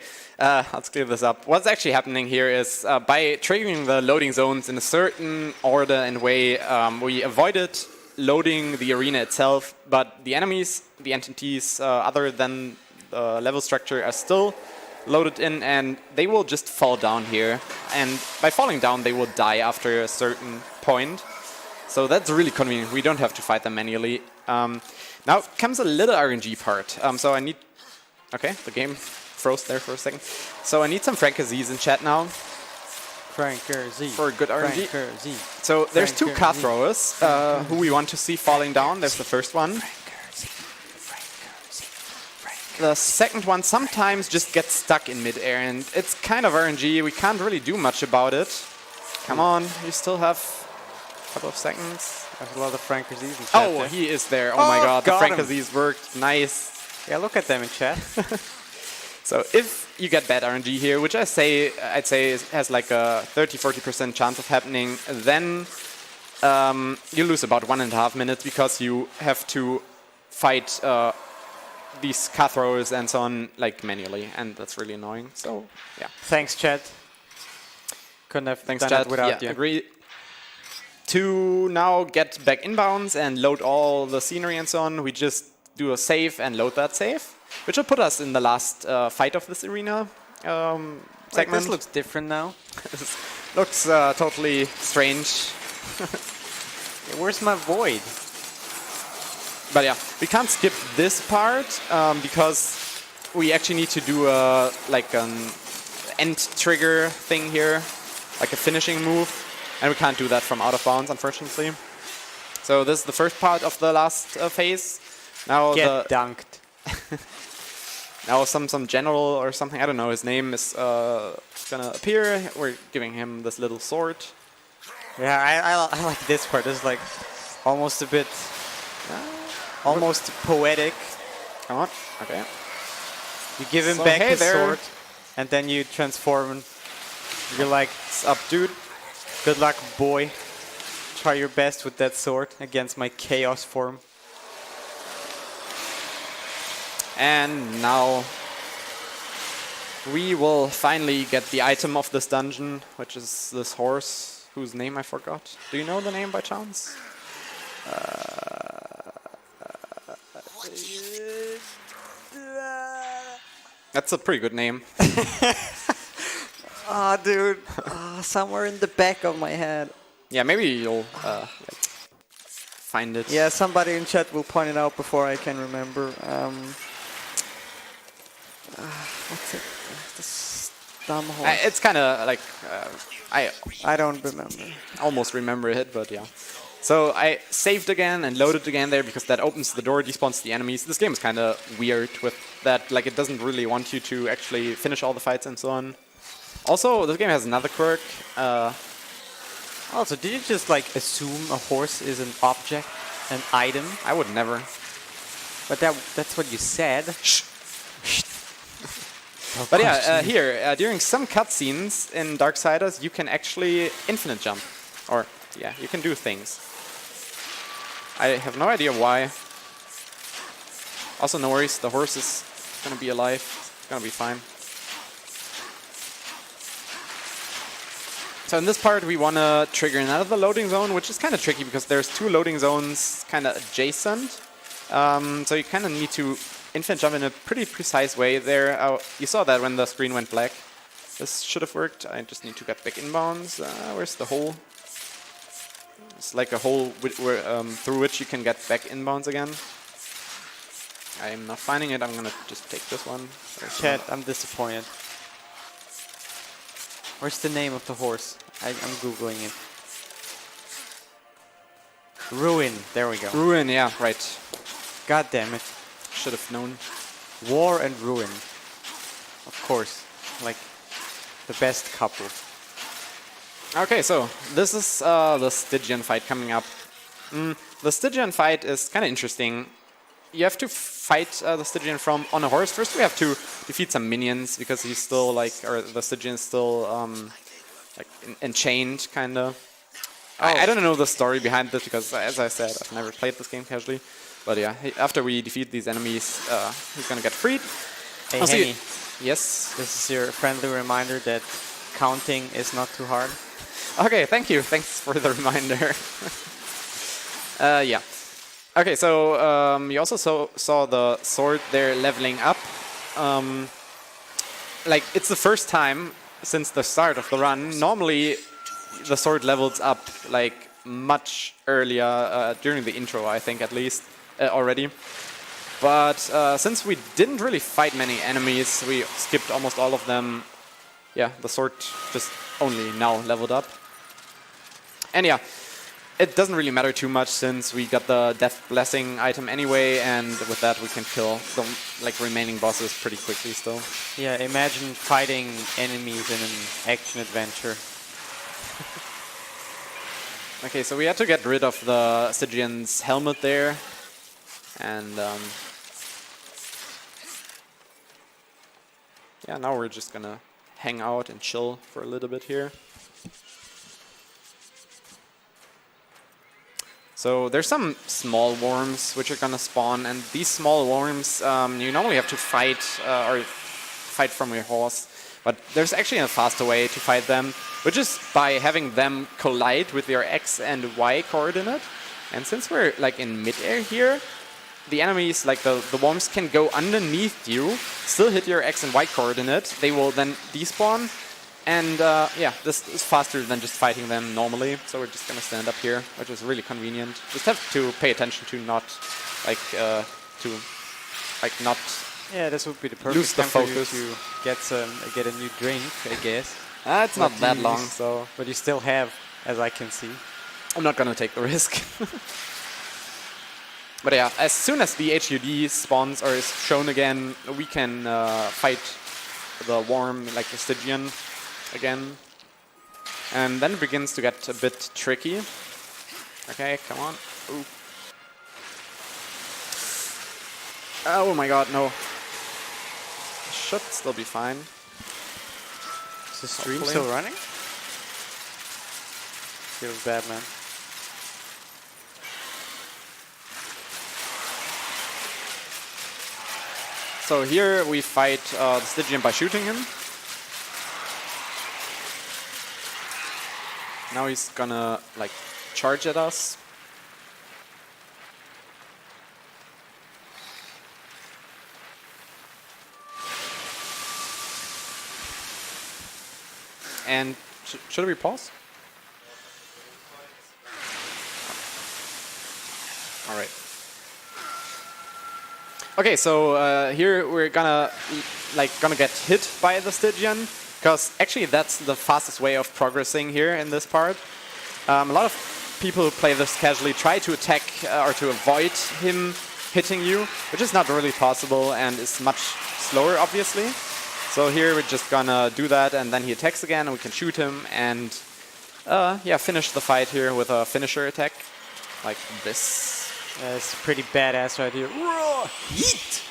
let's clear this up. What's actually happening here is by triggering the loading zones in a certain order and way, we avoided loading the arena itself, but the enemies, the entities other than the level structure are still loaded in, and they will just fall down here. And by falling down, they will die after a certain point. So that's really convenient. We don't have to fight them manually. Now comes a little RNG part. So I need... Okay, the game froze there for a second. So I need some Franker-Z's in chat now Franker-Z. for good RNG. Franker-Z. So there's two car Franker-Z. throwers who we want to see falling down. There's the first one. The second one sometimes just gets stuck in midair, and it's kind of RNG. We can't really do much about it. Come on, you still have a couple of seconds. There's a lot of Franker-Z's in chat Oh, there. he is there. Oh my Oh, god, the got him. Franker-Z's worked. Nice. Yeah, look at them in chat. So if you get bad RNG here, which I'd say has like a 30-40% chance of happening, then you lose about 1.5 minutes because you have to fight these car throwers and so on like manually, and that's really annoying. So yeah, Thanks, chat. Couldn't have thanks done chat. it without Yeah, you. agree. To now get back inbounds and load all the scenery and so on, we just do a save and load that save, which will put us in the last fight of this arena Like, segment. this looks different now. This looks totally strange. Yeah, where's my void? But yeah, we can't skip this part because we actually need to do like an end trigger thing here, like a finishing move, and we can't do that from out of bounds, unfortunately. So this is the first part of the last phase. Now Get dunked. now some general or something, I don't know, his name is gonna appear. We're giving him this little sword. Yeah, I like this part. This is like almost a bit, almost poetic. Come on, okay. You give him So, back hey his there. sword, and then you transform. And you're like, What's up, dude? good luck, boy. Try your best with that sword against my chaos form. And now we will finally get the item of this dungeon, which is this horse whose name I forgot. Do you know the name by chance? That's a pretty good name. Ah, dude. Somewhere in the back of my head. Yeah, maybe you'll like find it. Yeah, somebody in chat will point it out before I can remember. What's it? This dumb horse. It's kind of like I don't remember. almost remember it, but yeah. So I saved again and loaded again there because that opens the door, despawns the enemies. This game is kind of weird with that, like it doesn't really want you to actually finish all the fights and so on. Also, this game has another quirk. Also, did you just like assume a horse is an object, an item? I would never. But that's what you said. But yeah, here, during some cutscenes in Darksiders, you can actually infinite jump. Or, yeah, you can do things. I have no idea why. Also, no worries, the horse is gonna be alive. It's gonna be fine. So in this part, we wanna trigger another loading zone, which is kind of tricky because there's 2 loading zones kind of adjacent. So you kind of need to infinite jump in a pretty precise way there. You saw that when the screen went black. This should have worked. I just need to get back inbounds. Where's the hole? It's like a hole through which you can get back inbounds again. I'm not finding it. I'm gonna just take this one. Chat, I'm disappointed. Where's the name of the horse? I'm googling it. Ruin. There we go. Ruin, yeah, right. God damn it. Should have known. War and Ruin. Of course. Like the best couple. Okay, so this is the Stygian fight coming up. The Stygian fight is kind of interesting. You have to fight the Stygian from on a horse. First, we have to defeat some minions because he's still like, or the Stygian is still like enchained, kind of. I don't know the story behind this because, as I said, I've never played this game casually. But yeah, after we defeat these enemies, he's gonna get freed. Hey, Henny, yes. this is your friendly reminder that counting is not too hard. Okay, thank you. Thanks for the reminder. Yeah. Okay, so you also saw the sword there leveling up. Like, it's the first time since the start of the run. Normally, the sword levels up like much earlier during the intro, I think, at least already. But since we didn't really fight many enemies, we skipped almost all of them. Yeah, the sword just only now leveled up. And yeah, it doesn't really matter too much since we got the Death Blessing item anyway, and with that we can kill the remaining bosses pretty quickly still. Yeah, imagine fighting enemies in an action adventure. Okay, so we had to get rid of the Stygian's helmet there, and yeah, now we're just gonna hang out and chill for a little bit here. So there's some small worms which are gonna spawn, and these small worms you normally have to fight or fight from your horse, but there's actually a faster way to fight them, which is by having them collide with your X and Y coordinate. And since we're like in midair here, the enemies, like the worms, can go underneath you, still hit your X and Y coordinate. They will then despawn. And yeah, this is faster than just fighting them normally. So we're just gonna stand up here, which is really convenient. Just have to pay attention to not, like, not. Yeah, this would be the perfect lose the time for focus. you to get a new drink, I guess. It's not that long, so. But you still have, as I can see. I'm not gonna take the risk. But yeah, as soon as the HUD spawns or is shown again, we can fight the worm, like the Stygian, again. And then it begins to get a bit tricky. Okay, come on. Ooh. Oh my god, no. Should still be fine. Is the stream Hopefully. still running? Feels bad, man. So here we fight the Stygian by shooting him. Now he's gonna like charge at us. And should we pause? All right. Okay, so here we're gonna get hit by the Stygian, because actually that's the fastest way of progressing here in this part. A lot of people who play this casually try to attack or to avoid him hitting you, which is not really possible and is much slower, obviously. So here we're just gonna do that, and then he attacks again, and we can shoot him, and yeah, finish the fight here with a finisher attack, like this. It's pretty badass right here. Yeet!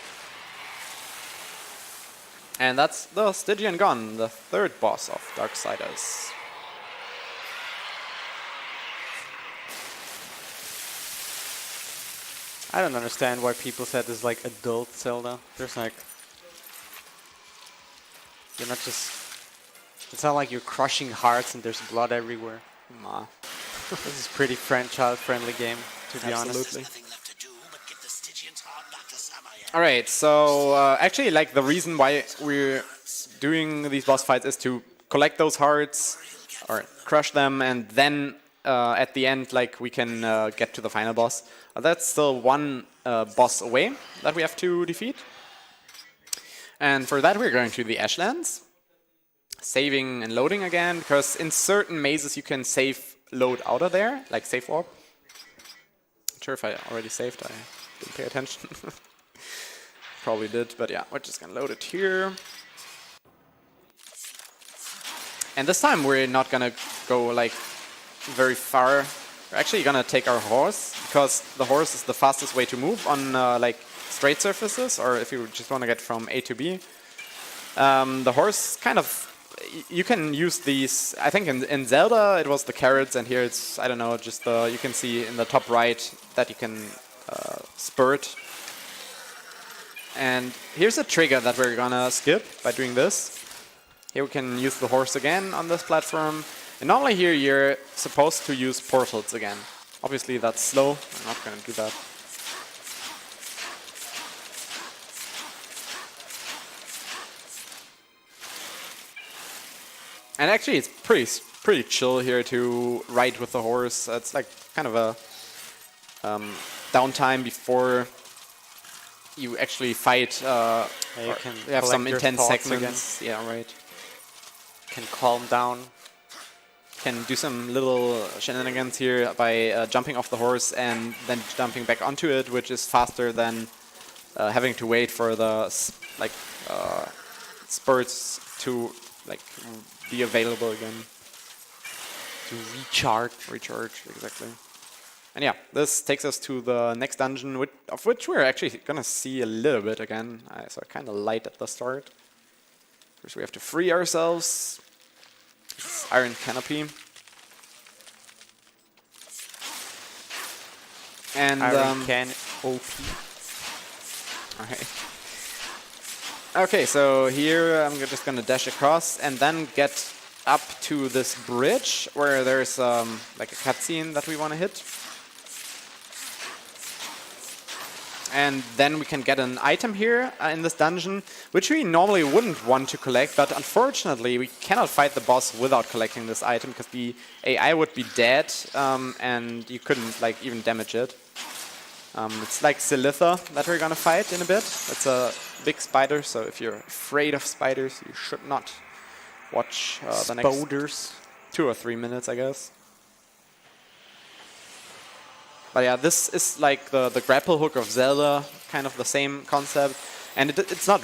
And that's the Stygian Gun, the third boss of Darksiders. I don't understand why people said this is like adult Zelda. There's like... You're not just... It's not like you're crushing hearts and there's blood everywhere. Nah. This is pretty child-friendly game, to be honest. Absolutely. Nothing left to do but get the Stygian's heart back to Samael. All right, so actually, like the reason why we're doing these boss fights is to collect those hearts or crush them, and then at the end, like we can get to the final boss. That's still one boss away that we have to defeat, and for that we're going to the Ashlands, saving and loading again, because in certain mazes you can save load out of there, like save warp. Not sure if I already saved. I didn't pay attention. Probably did, but yeah, we're just gonna load it here. And this time we're not gonna go like very far. We're actually gonna take our horse, because the horse is the fastest way to move on like straight surfaces, or if you just want to get from A to B. The horse kind of, you can use these, I think in Zelda it was the carrots, and here it's, I don't know, just the, you can see in the top right that you can spurt. And here's a trigger that we're gonna skip by doing this. Here we can use the horse again on this platform. And normally here you're supposed to use portals again. Obviously that's slow, I'm not gonna do that. And actually it's pretty chill here to ride with the horse. It's like kind of a downtime before you actually fight. you can you have some collect your intense thoughts segments. Yeah, right. Can calm down. Can do some little shenanigans here by jumping off the horse and then jumping back onto it, which is faster than having to wait for the spurts to like be available again. To recharge. Recharge, exactly. And yeah, this takes us to the next dungeon, of which we're actually gonna see a little bit again. So kind of light at the start. First we have to free ourselves. This iron canopy. And Iron can OP. Okay. Okay, so here I'm just gonna dash across and then get up to this bridge where there's like a cutscene that we want to hit. And then we can get an item here in this dungeon, which we normally wouldn't want to collect, but unfortunately we cannot fight the boss without collecting this item, because the AI would be dead and you couldn't like even damage it. It's like Silitha that we're gonna fight in a bit. It's a big spider, so if you're afraid of spiders, you should not watch the next 2 or 3 minutes, I guess. But yeah, this is like the grapple hook of Zelda, kind of the same concept. And it's not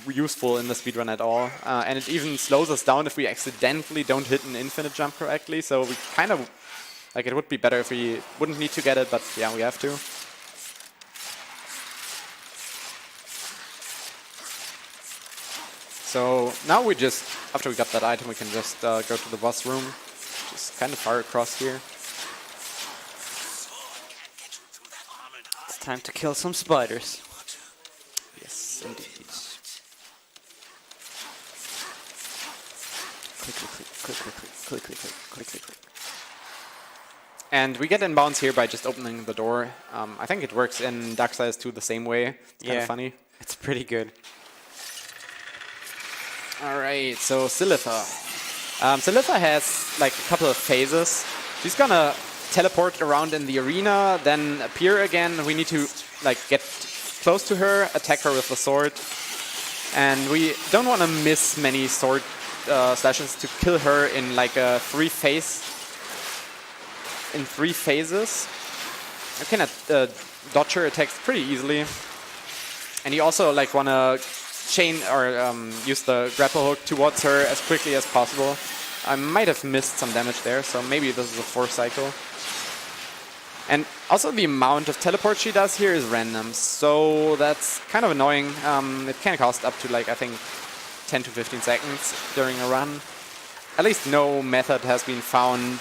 useful in the speedrun at all. And it even slows us down if we accidentally don't hit an infinite jump correctly. So we kind of, like, it would be better if we wouldn't need to get it, but yeah, we have to. So now we just, after we got that item, we can just go to the boss room, which is kind of far across here. It's time to kill some spiders. Yes, indeed. Click, click, click, click, click, click, click, click, click, click. And we get in bounds here by just opening the door. I think it works in Darksiders 2 the same way. It's kind of funny. It's pretty good. Alright, so Silitha. Silitha has like a couple of phases. She's gonna teleport around in the arena, then appear again. We need to like get close to her, attack her with the sword. And we don't want to miss many sword slashes to kill her in like a 3 phases. You can dodge her attacks pretty easily. And you also like want to chain or use the grapple hook towards her as quickly as possible. I might have missed some damage there, so maybe this is a 4 cycle. And also the amount of teleport she does here is random, so that's kind of annoying. It can cost up to like, I think, 10 to 15 seconds during a run. At least no method has been found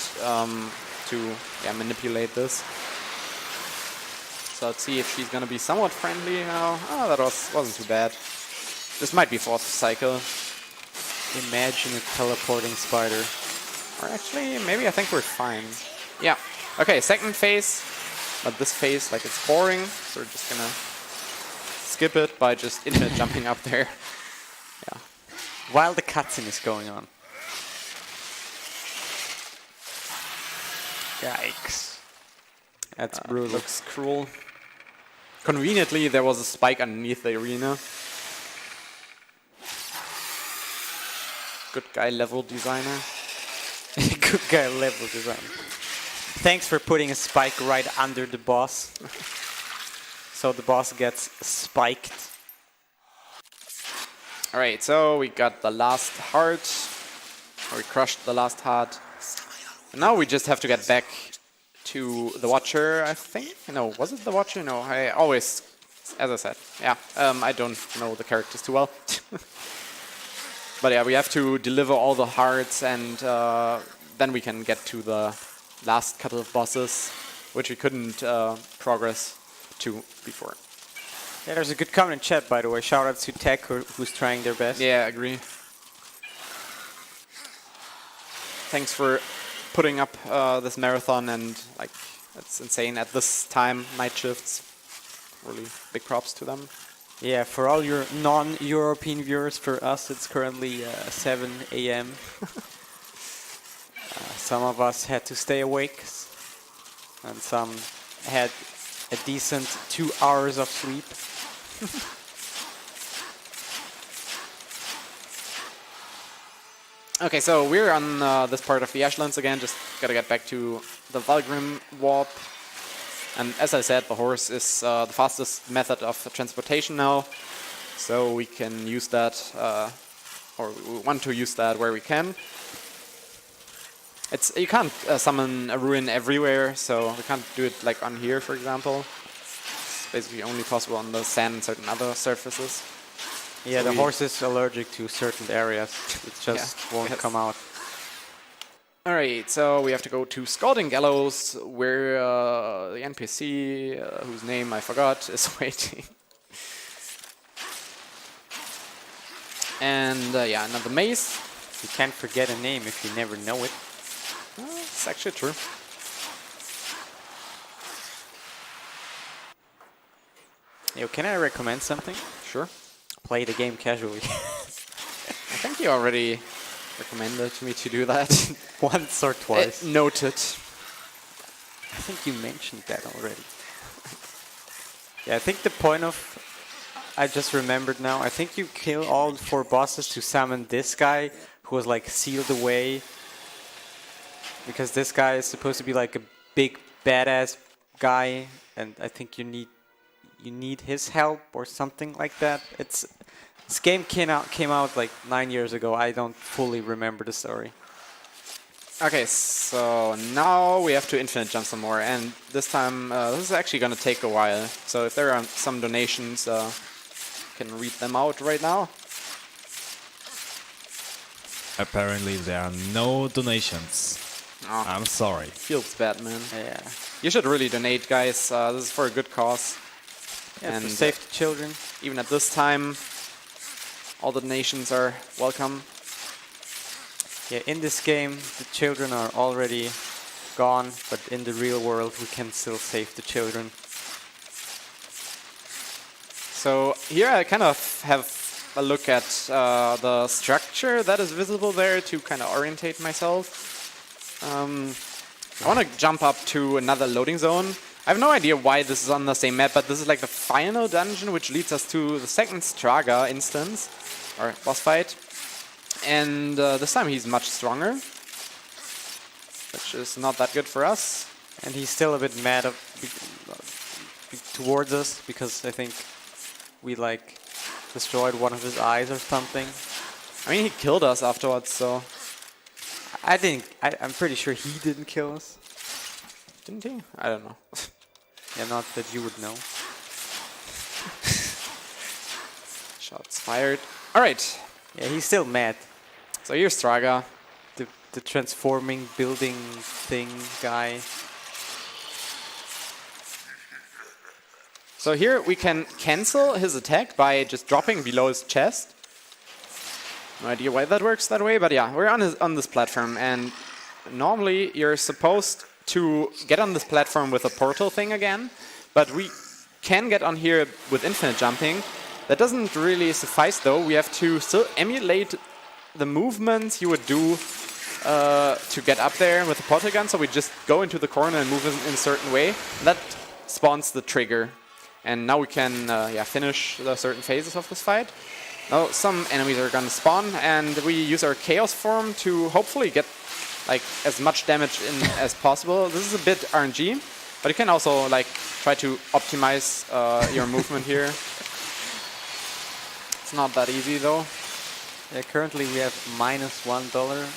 to manipulate this. So let's see if she's gonna be somewhat friendly now. Oh, that wasn't too bad. This might be fourth cycle. Imagine a teleporting spider. Or actually, maybe I think we're fine. Yeah. Okay, second phase. But this phase, like, it's boring. So we're just gonna skip it by just infinite jumping up there. Yeah. While the cutscene is going on. Yikes. That's brutal. Looks cruel. Conveniently, there was a spike underneath the arena. Good guy level designer. Good guy level design. Thanks for putting a spike right under the boss. So the boss gets spiked. Alright, so we got the last heart. Or we crushed the last heart. And now we just have to get back to the Watcher, I think? No, was it the Watcher? No, I always, as I said, yeah, I don't know the characters too well. But yeah, we have to deliver all the hearts and then we can get to the last couple of bosses, which we couldn't progress to before. Yeah, there's a good comment in chat, by the way. Shout out to Tech, who's trying their best. Yeah, I agree. Thanks for putting up this marathon, and like, it's insane at this time, night shifts. Really big props to them. Yeah, for all your non-European viewers, for us it's currently 7 a.m. Some of us had to stay awake, and some had a decent 2 hours of sleep. Okay, so we're on this part of the Ashlands again, just gotta get back to the Valgrim warp. And as I said, the horse is the fastest method of transportation now, so we can use that, or we want to use that where we can. You can't summon a ruin everywhere, so we can't do it like on here, for example. It's basically only possible on the sand and certain other surfaces. Yeah, so the horse is allergic to certain areas. It just won't come out. Alright, so we have to go to Scalding Gallows, where the NPC, whose name I forgot, is waiting. And yeah, another maze. You can't forget a name if you never know it. It's actually true. Yo, can I recommend something? Sure. Play the game casually. I think you already recommended me to do that. Once or twice. Noted. I think you mentioned that already. Yeah, I think the point of... I just remembered now. I think you kill all 4 bosses to summon this guy who was like sealed away. Because this guy is supposed to be like a big badass guy, and I think you need his help or something like that. This game came out like 9 years ago. I don't fully remember the story. Okay, so now we have to infinite jump some more, and this time this is actually gonna take a while. So if there are some donations, can read them out right now. Apparently there are no donations. Oh. I'm sorry. Feels bad, man. Yeah. You should really donate, guys. This is for a good cause. Yeah, and for save the children. Even at this time, all the donations are welcome. Yeah, in this game, the children are already gone, but in the real world, we can still save the children. So here I kind of have a look at the structure that is visible there to kind of orientate myself. I want to jump up to another loading zone. I have no idea why this is on the same map, but this is like the final dungeon, which leads us to the second Straga instance, or boss fight. And this time he's much stronger, which is not that good for us. And he's still a bit mad towards us, because I think we like destroyed one of his eyes or something. I mean, he killed us afterwards, so... I'm pretty sure he didn't kill us. Didn't he? I don't know. Yeah, not that you would know. Shots fired. All right. Yeah, he's still mad. So here's Straga. The transforming building thing guy. So here we can cancel his attack by just dropping below his chest. No idea why that works that way, but yeah, we're on this platform, and normally you're supposed to get on this platform with a portal thing again, but we can get on here with infinite jumping. That doesn't really suffice though. We have to still emulate the movements you would do to get up there with the portal gun, so we just go into the corner and move in a certain way. That spawns the trigger. And now we can finish the certain phases of this fight. Now some enemies are gonna spawn, and we use our Chaos form to hopefully get like as much damage in as possible. This is a bit RNG, but you can also like try to optimize your movement here. It's not that easy though. Yeah, currently we have -$1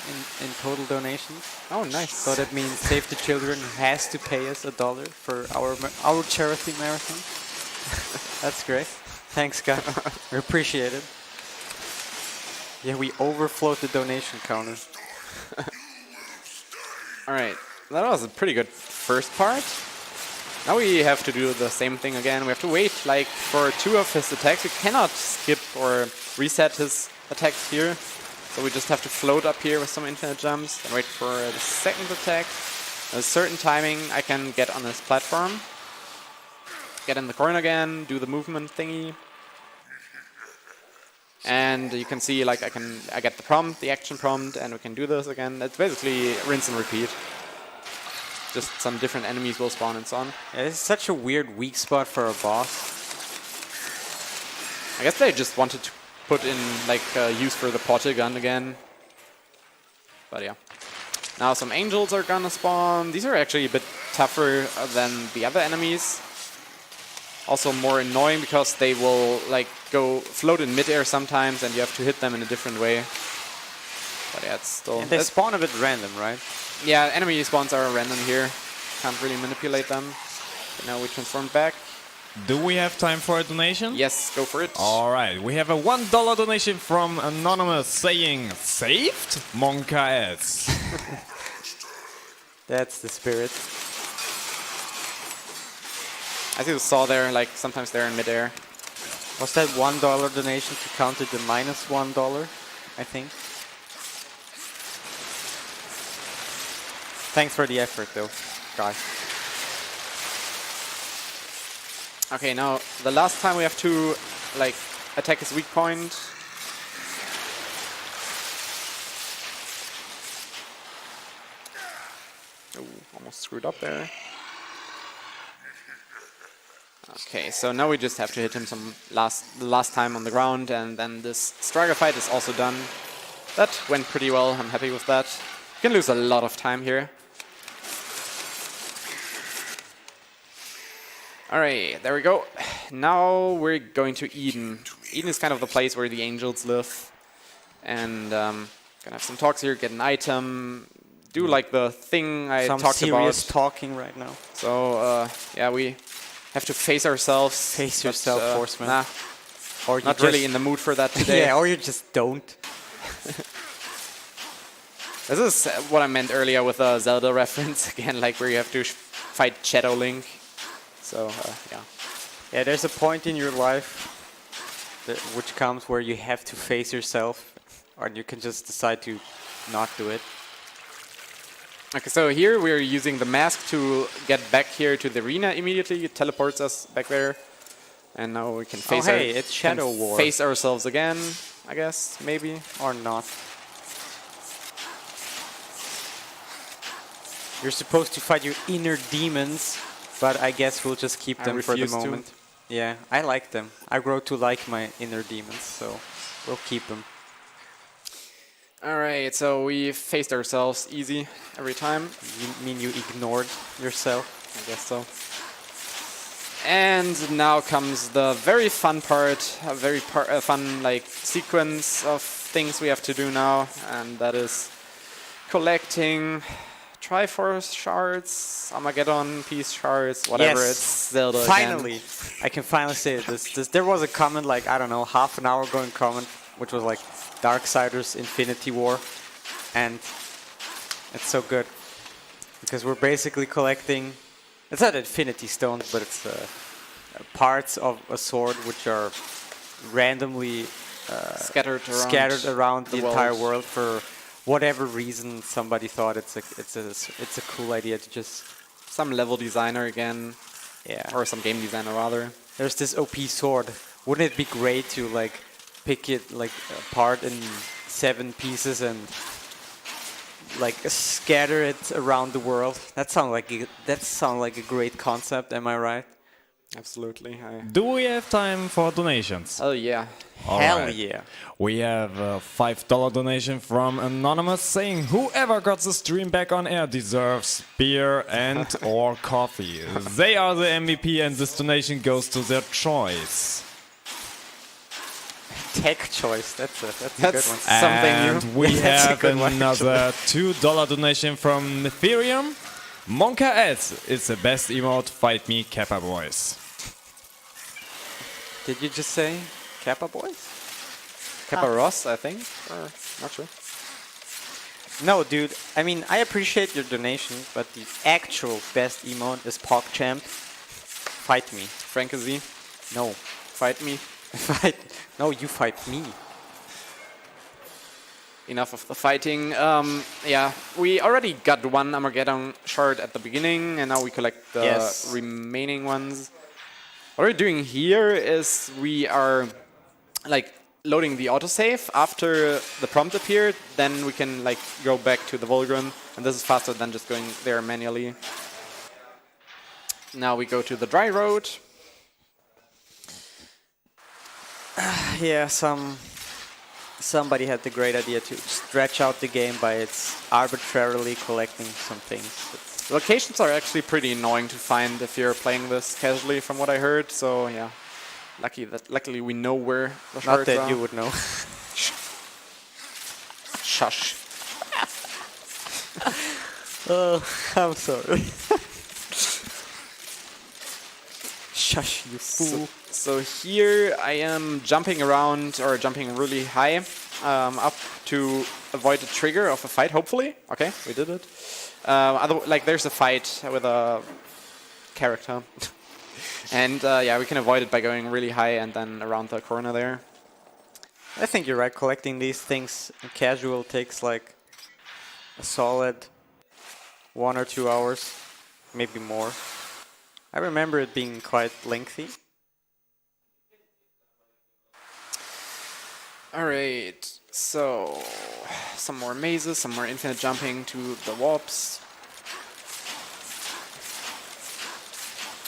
in total donations. Oh, nice. So that means Save the Children has to pay us $1 for our charity marathon. That's great. Thanks, guys. We appreciate it. Yeah, we overflowed the donation counter. All right, that was a pretty good first part. Now we have to do the same thing again. We have to wait like for 2 of his attacks. We cannot skip or reset his attacks here. So we just have to float up here with some infinite jumps and wait for the second attack. At a certain timing, I can get on this platform. Get in the corner again, do the movement thingy. And you can see like I get the prompt, the action prompt, and we can do this again. It's basically rinse and repeat. Just some different enemies will spawn and so on. Yeah, this is such a weird weak spot for a boss. I guess they just wanted to put in like use for the portal gun again. But yeah. Now some angels are gonna spawn. These are actually a bit tougher than the other enemies. Also more annoying because they will like go float in midair sometimes, and you have to hit them in a different way. But yeah, it's still. And they spawn a bit random, right? Yeah, enemy spawns are random here. Can't really manipulate them. But now we transform back. Do we have time for a donation? Yes, go for it. All right, we have a $1 donation from Anonymous saying, "Saved? Monka S." That's the spirit. As you saw there, like sometimes they're in midair. Was that $1 donation to counter the -$1? I think. Thanks for the effort, though, guys. Okay, now the last time we have to like attack his weak point. Oh, almost screwed up there. Okay, so now we just have to hit him the last time on the ground, and then this Striker fight is also done. That went pretty well. I'm happy with that. You can lose a lot of time here. Alright, there we go. Now we're going to Eden. Eden is kind of the place where the angels live. And gonna have some talks here, get an item, do like the thing I talked about. Some serious talking right now. So, yeah, we have to face ourselves. Face yourself, Horseman. Nah, Or you not just really in the mood for that today. yeah, or you just don't. This is what I meant earlier with a Zelda reference, again, like where you have to fight Shadow Link. So, yeah. Yeah, there's a point in your life which comes where you have to face yourself, or you can just decide to not do it. Okay, so here we're using the mask to get back here to the arena immediately. It teleports us back there. And now we can face, it's Shadow War. Face ourselves again, I guess, maybe. Or not. You're supposed to fight your inner demons, but I guess we'll just keep them for the moment. Yeah, I like them. I grow to like my inner demons, so we'll keep them. Alright, so we faced ourselves easy every time. You mean you ignored yourself? I guess so. And now comes the very fun part, a very fun like sequence of things we have to do now, and that is collecting Triforce shards, Armageddon piece shards, whatever. Yes. It's Zelda Finally, again. I can finally say it. There was a comment like, I don't know, half an hour ago comment, which was like Darksiders Infinity War. And it's so good. Because we're basically collecting, it's not Infinity Stones, but it's parts of a sword which are randomly Scattered around the entire world. world for whatever reason. Somebody thought it's a cool idea to just Some level designer again, or some game designer rather. There's this OP sword. Wouldn't it be great to like pick it like apart in 7 pieces and like scatter it around the world? That sounds like a great concept. Am I right? Absolutely. Do we have time for donations? Oh yeah. Hell Alright. yeah! We have a $5 donation from Anonymous saying whoever got the stream back on air deserves beer and or coffee. They are the MVP and this donation goes to their choice. Tech choice. That's a good one. Something new. And we That's a have good one, another $2 donation from Ethereum. Monka S, it's the best emote, fight me Kappa boys. Did you just say Kappa boys? Kappa Ross, I think. Or not sure. No, dude. I mean, I appreciate your donation, but the actual best emote is PogChamp. Fight me. Frankazy, No. fight me. Fight. No, you fight me. Enough of the fighting. Yeah, we already got one Armageddon shard at the beginning, and now we collect the Yes. remaining ones. What we're doing here is we are like loading the autosave after the prompt appeared. Then we can like go back to the Volgren, and this is faster than just going there manually. Now we go to the dry road. Yeah, somebody had the great idea to stretch out the game by its arbitrarily collecting some things. The locations are actually pretty annoying to find if you're playing this casually, from what I heard. So yeah, luckily we know where the Not shards that are. you would know. Shush. Oh, I'm sorry. Shush, you fool. So here I am jumping around, or jumping really high, up to avoid the trigger of a fight, hopefully. Okay, we did it. Like there's a fight with a character. And yeah, we can avoid it by going really high and then around the corner there. I think you're right. Collecting these things in casual takes like a solid 1 or 2 hours, maybe more. I remember it being quite lengthy. Alright, so some more mazes, some more infinite jumping to the warps.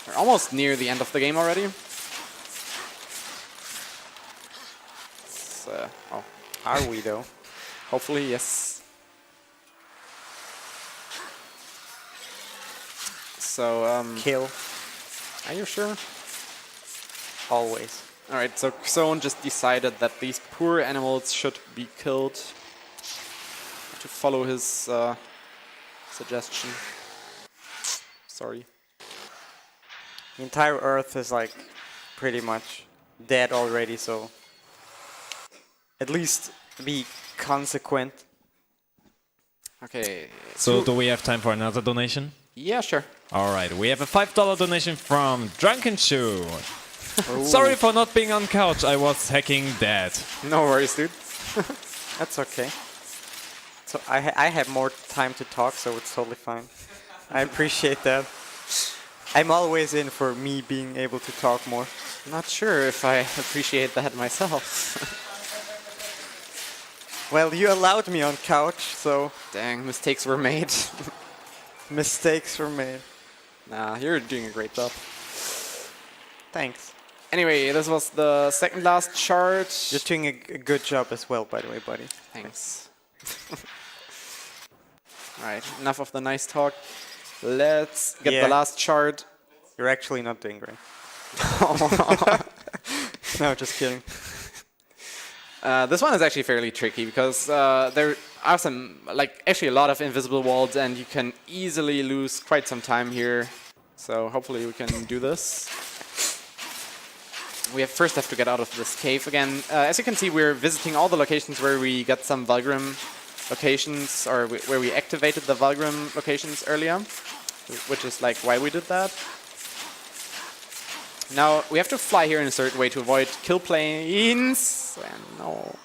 We're almost near the end of the game already. Oh, Are we though? hopefully, yes. So, Kill, are you sure? always. Alright, so Xone just decided that these poor animals should be killed. To follow his suggestion. Sorry. The entire Earth is like pretty much dead already, so at least be consequent. Okay. So do we have time for another donation? Yeah, sure. Alright, we have a $5 donation from Drunken Shoe. Sorry for not being on couch, I was hacking that. No worries, dude. That's okay. So I have more time to talk, so it's totally fine. I appreciate that. I'm always in for me being able to talk more. Not sure if I appreciate that myself. Well, you allowed me on couch, so Dang, mistakes were made. mistakes were made. Nah, you're doing a great job. Thanks. Anyway, this was the second last chart. You're doing a good job as well, by the way, buddy. Thanks. Alright, enough of the nice talk. Let's get Yeah. the last chart. You're actually not doing great. No, just kidding. This one is actually fairly tricky because there are some, like, actually a lot of invisible walls, and you can easily lose quite some time here. So hopefully we can do this. We first have to get out of this cave again. As you can see, we're visiting all the locations where we got some Valgrim locations, or where we activated the Valgrim locations earlier, which is like why we did that. Now we have to fly here in a certain way to avoid kill planes. No.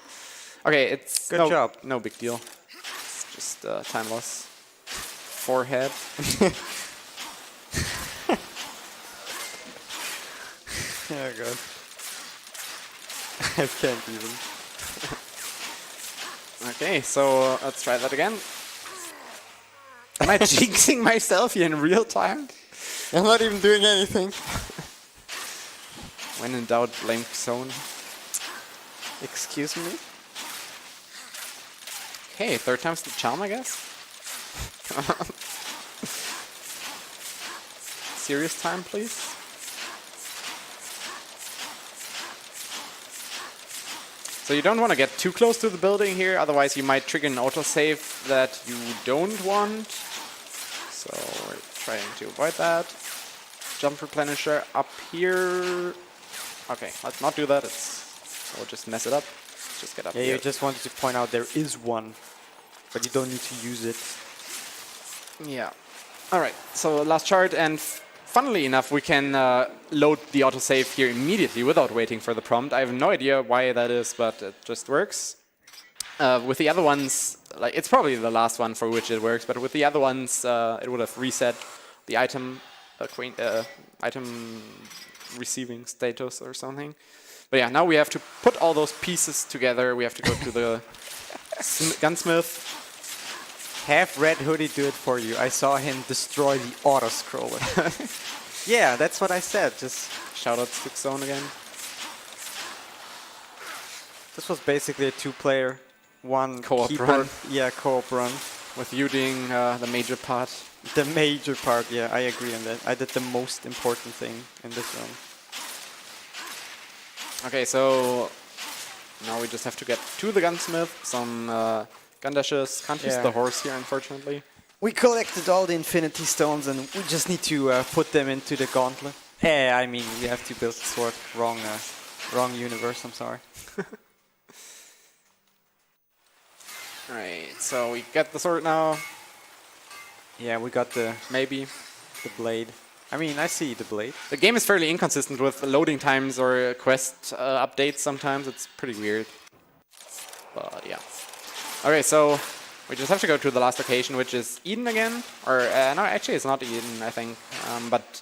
Okay, it's Good job. No big deal. It's just time loss. Forehead. Oh god. I can't even. Okay, so let's try that again. Am I jinxing myself here in real time? I'm not even doing anything. When in doubt, blame zone. Excuse me? Okay, third time's the charm, I guess. Serious time, please. So you don't want to get too close to the building here, otherwise you might trigger an autosave that you don't want. So we're trying to avoid that. Jump replenisher up here. Okay, let's not do that. We'll just mess it up. Just get up Yeah, here. you just wanted to point out there is one, but you don't need to use it. Yeah. Alright, so last chart, and funnily enough, we can load the autosave here immediately without waiting for the prompt. I have no idea why that is, but it just works. With the other ones, like, it's probably the last one for which it works, but with the other ones, it would have reset the item item receiving status or something. But yeah, now we have to put all those pieces together. We have to go to the gunsmith. Have Red Hoodie do it for you. I saw him destroy the auto-scroller. Yeah, that's what I said. Just Shout out Stick Zone again. this was basically a two-player, one Co-op keyboard. run. Yeah, co-op run. With you doing the major part. The major part, yeah, I agree on that. I did the most important thing in this run. Okay, so now we just have to get to the gunsmith. Some gun dashes. Can't use Yeah. the horse here, unfortunately. We collected all the Infinity Stones and we just need to put them into the gauntlet. I mean, we have to build the sword. Wrong universe, I'm sorry. Alright, so we get the sword now. Yeah, we got the Maybe. blade. I mean, I see the blade. The game is fairly inconsistent with loading times or quest updates sometimes. It's pretty weird. But yeah. Okay, so we just have to go to the last location, which is Eden again. Or, no, actually it's not Eden, I think. But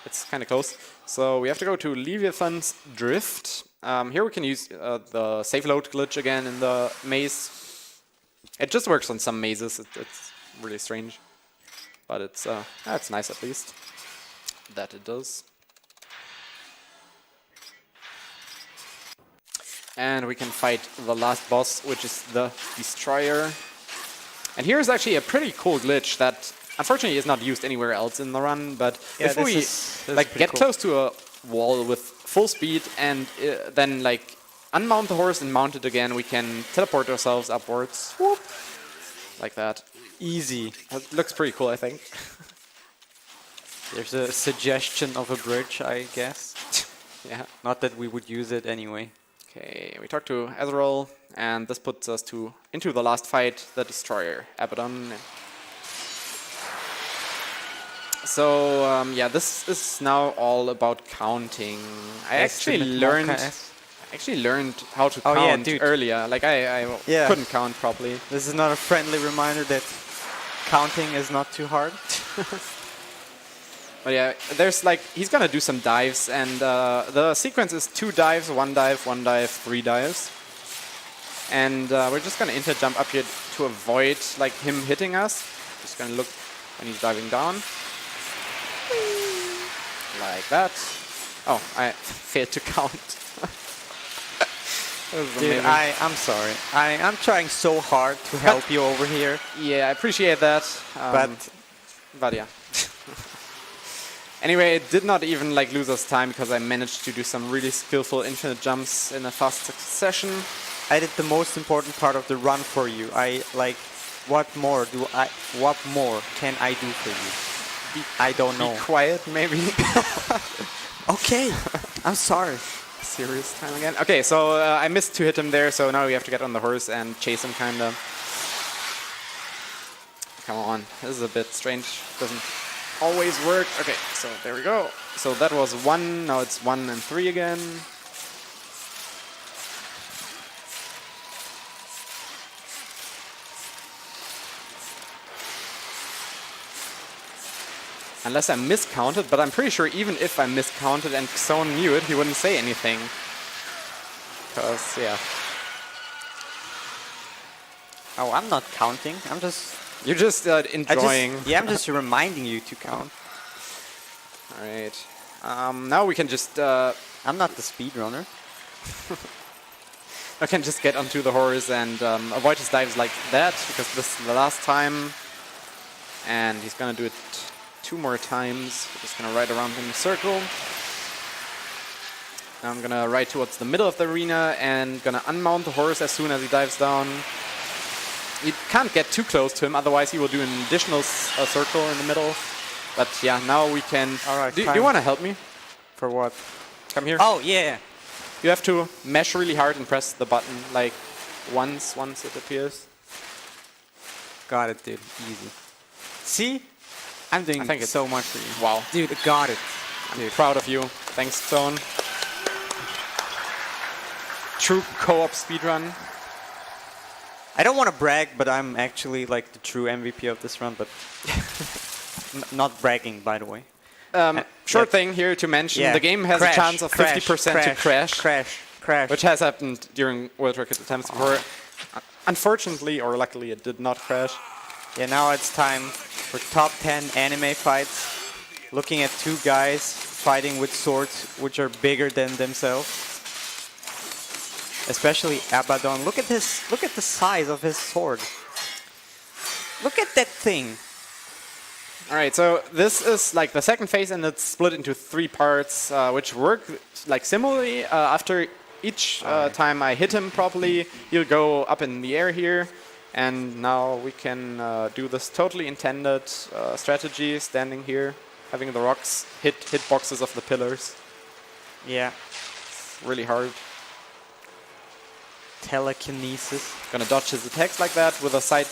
it's kind of close. So we have to go to Leviathan's Drift. Here we can use the save load glitch again in the maze. It just works on some mazes. It's really strange. But it's nice at least that it does. And we can fight the last boss, which is the Destroyer. And here's actually a pretty cool glitch that unfortunately is not used anywhere else in the run, but Yeah, if we like get close to a wall with full speed and then like unmount the horse and mount it again, we can teleport ourselves upwards. Whoop. Like that. Easy. That looks pretty cool, I think. There's a suggestion of a bridge, I guess. Yeah. Not that we would use it anyway. Okay, we talk to Ezreal, and this puts us into the last fight, the Destroyer, Abaddon. So yeah, this is now all about counting. I actually learned how to Oh, yeah, count dude. earlier. Like I Yeah. couldn't count properly. This is not a friendly reminder that counting is not too hard. But yeah, there's like, he's gonna do some dives, and the sequence is 2 dives, 1 dive, 1 dive, 3 dives. And we're just gonna interjump up here to avoid like him hitting us. Just gonna look when he's diving down. Like that. Oh, I failed to count. Dude, I'm sorry. I'm trying so hard to help you over here. Yeah, I appreciate that. But yeah. Anyway, it did not even like lose us time because I managed to do some really skillful infinite jumps in a fast succession. I did the most important part of the run for you. What more can I do for you? I don't know. Be quiet, maybe. Okay, I'm sorry. Serious time again. Okay, so I missed to hit him there, so now we have to get on the horse and chase him, kinda. Come on, this is a bit strange. Doesn't always work. Okay, so there we go. So that was 1, now it's 1 and 3 again. Unless I miscounted, but I'm pretty sure even if I miscounted and Xone knew it, he wouldn't say anything. Because, yeah. Oh, I'm not counting. I'm just... You're just enjoying. I'm just reminding you to count. Alright. Now we can just... I'm not the speedrunner. I can just get onto the horse and avoid his dives like that, because this is the last time. And he's gonna do it 2 more times. We're just gonna ride around in a circle. Now I'm gonna ride towards the middle of the arena and gonna unmount the horse as soon as he dives down. You can't get too close to him, otherwise he will do an additional circle in the middle. But yeah, now we can... Alright, do you want to help me? For what? Come here. Oh, yeah. You have to mash really hard and press the button, like once it appears. Got it, dude. Easy. See? I'm doing so much for you. Wow. Dude, I got it. I'm proud of you. Thanks, Xone. True co-op speedrun. I don't want to brag, but I'm actually like the true MVP of this run, but not bragging, by the way. Short thing here to mention, the game has a chance of 50% to crash. Which has happened during World Record attempts before. Unfortunately, or luckily, it did not crash. Yeah, now it's time for top 10 anime fights. Looking at 2 guys fighting with swords which are bigger than themselves. Especially Abaddon. Look at this. Look at the size of his sword. Look at that thing. Alright, so this is like the second phase, and it's split into 3 parts, which work like similarly. After each time I hit him properly, he'll go up in the air here. And now we can do this totally intended strategy, standing here, having the rocks hit boxes of the pillars. Yeah. It's really hard. Telekinesis. Gonna dodge his attacks like that with a side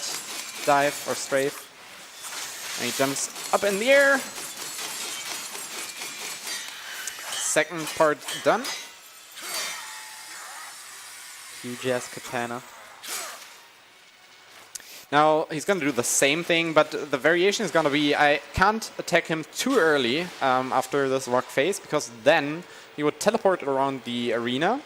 dive or strafe. And he jumps up in the air. Second part done. Huge ass katana. Now he's going to do the same thing, but the variation is going to be I can't attack him too early after this rock phase, because then he would teleport around the arena,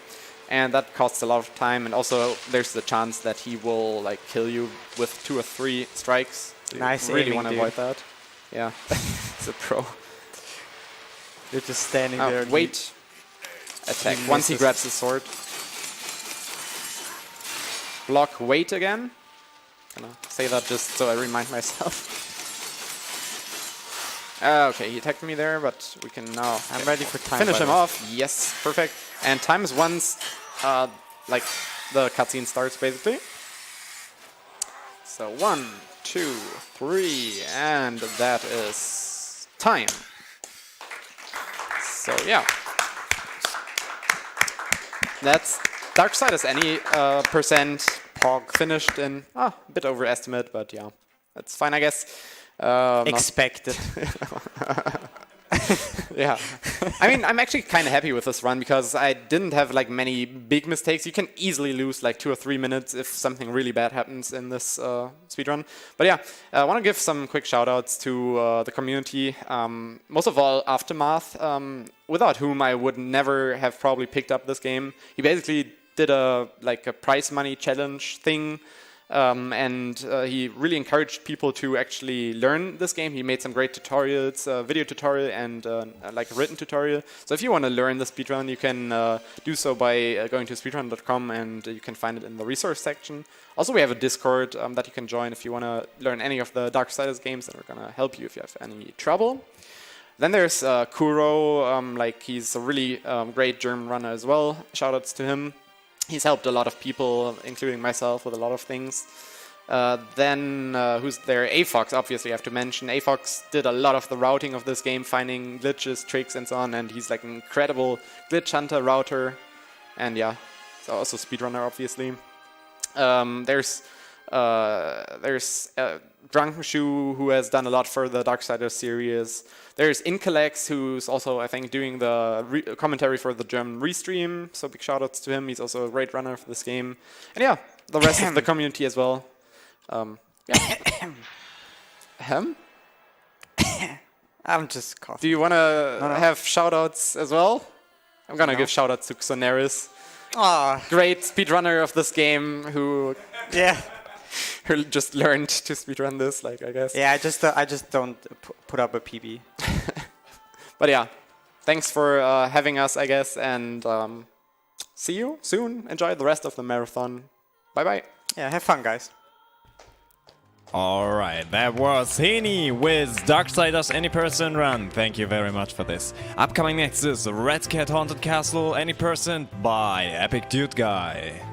and that costs a lot of time, and also there's the chance that he will like kill you with 2 or 3 strikes. So nice you really aiming, want to avoid that. Yeah, he's a pro. You're just standing there. Wait. Attack once he grabs his sword. Block wait again. Gonna say that just so I remind myself. Okay, he attacked me there, but we can now I'm ready for time. Finish him off. Yes, perfect. And time is once like the cutscene starts, basically. So 1, 2, 3, and that is time. So yeah, that's Darksiders. Any percent POG finished in a bit overestimate, but yeah, that's fine, I guess. Expected. Yeah, I mean, I'm actually kind of happy with this run because I didn't have like many big mistakes. You can easily lose like 2 or 3 minutes if something really bad happens in this speedrun. But yeah, I want to give some quick shout-outs to the community. Most of all, Aftermath, without whom I would never have probably picked up this game. He basically did a prize money challenge thing. And he really encouraged people to actually learn this game. He made some great tutorials, video tutorial and like a written tutorial. So if you want to learn the speedrun, you can do so by going to speedrun.com, and you can find it in the resource section. Also, we have a Discord that you can join if you want to learn any of the Darksiders games, and we're going to help you if you have any trouble. Then there's Kuro, like he's a really great German runner as well. Shoutouts to him. He's helped a lot of people, including myself, with a lot of things. Then, who's there? AFox, obviously, I have to mention. AFox did a lot of the routing of this game, finding glitches, tricks, and so on, and he's like an incredible glitch hunter, router, and yeah, so also speedrunner, obviously. There's Drunken Shoe, who has done a lot for the Darksiders series. There's Inkalex, who's also, I think, doing the commentary for the German restream, so big shoutouts to him. He's also a great runner for this game. And yeah, the rest of the community as well. Yeah. I'm just coughing. Do you want to have shoutouts as well? I'm gonna give shoutouts to Xoneris. Great speedrunner of this game who who just learned to speedrun this, like, I guess. Yeah, I just don't put up a PB. But yeah, thanks for having us, I guess, and see you soon. Enjoy the rest of the marathon. Bye bye. Yeah, have fun, guys. Alright, that was heny with Darksiders Any Person Run. Thank you very much for this. Upcoming next is Red Cat Haunted Castle Any Person by Epic Dude Guy.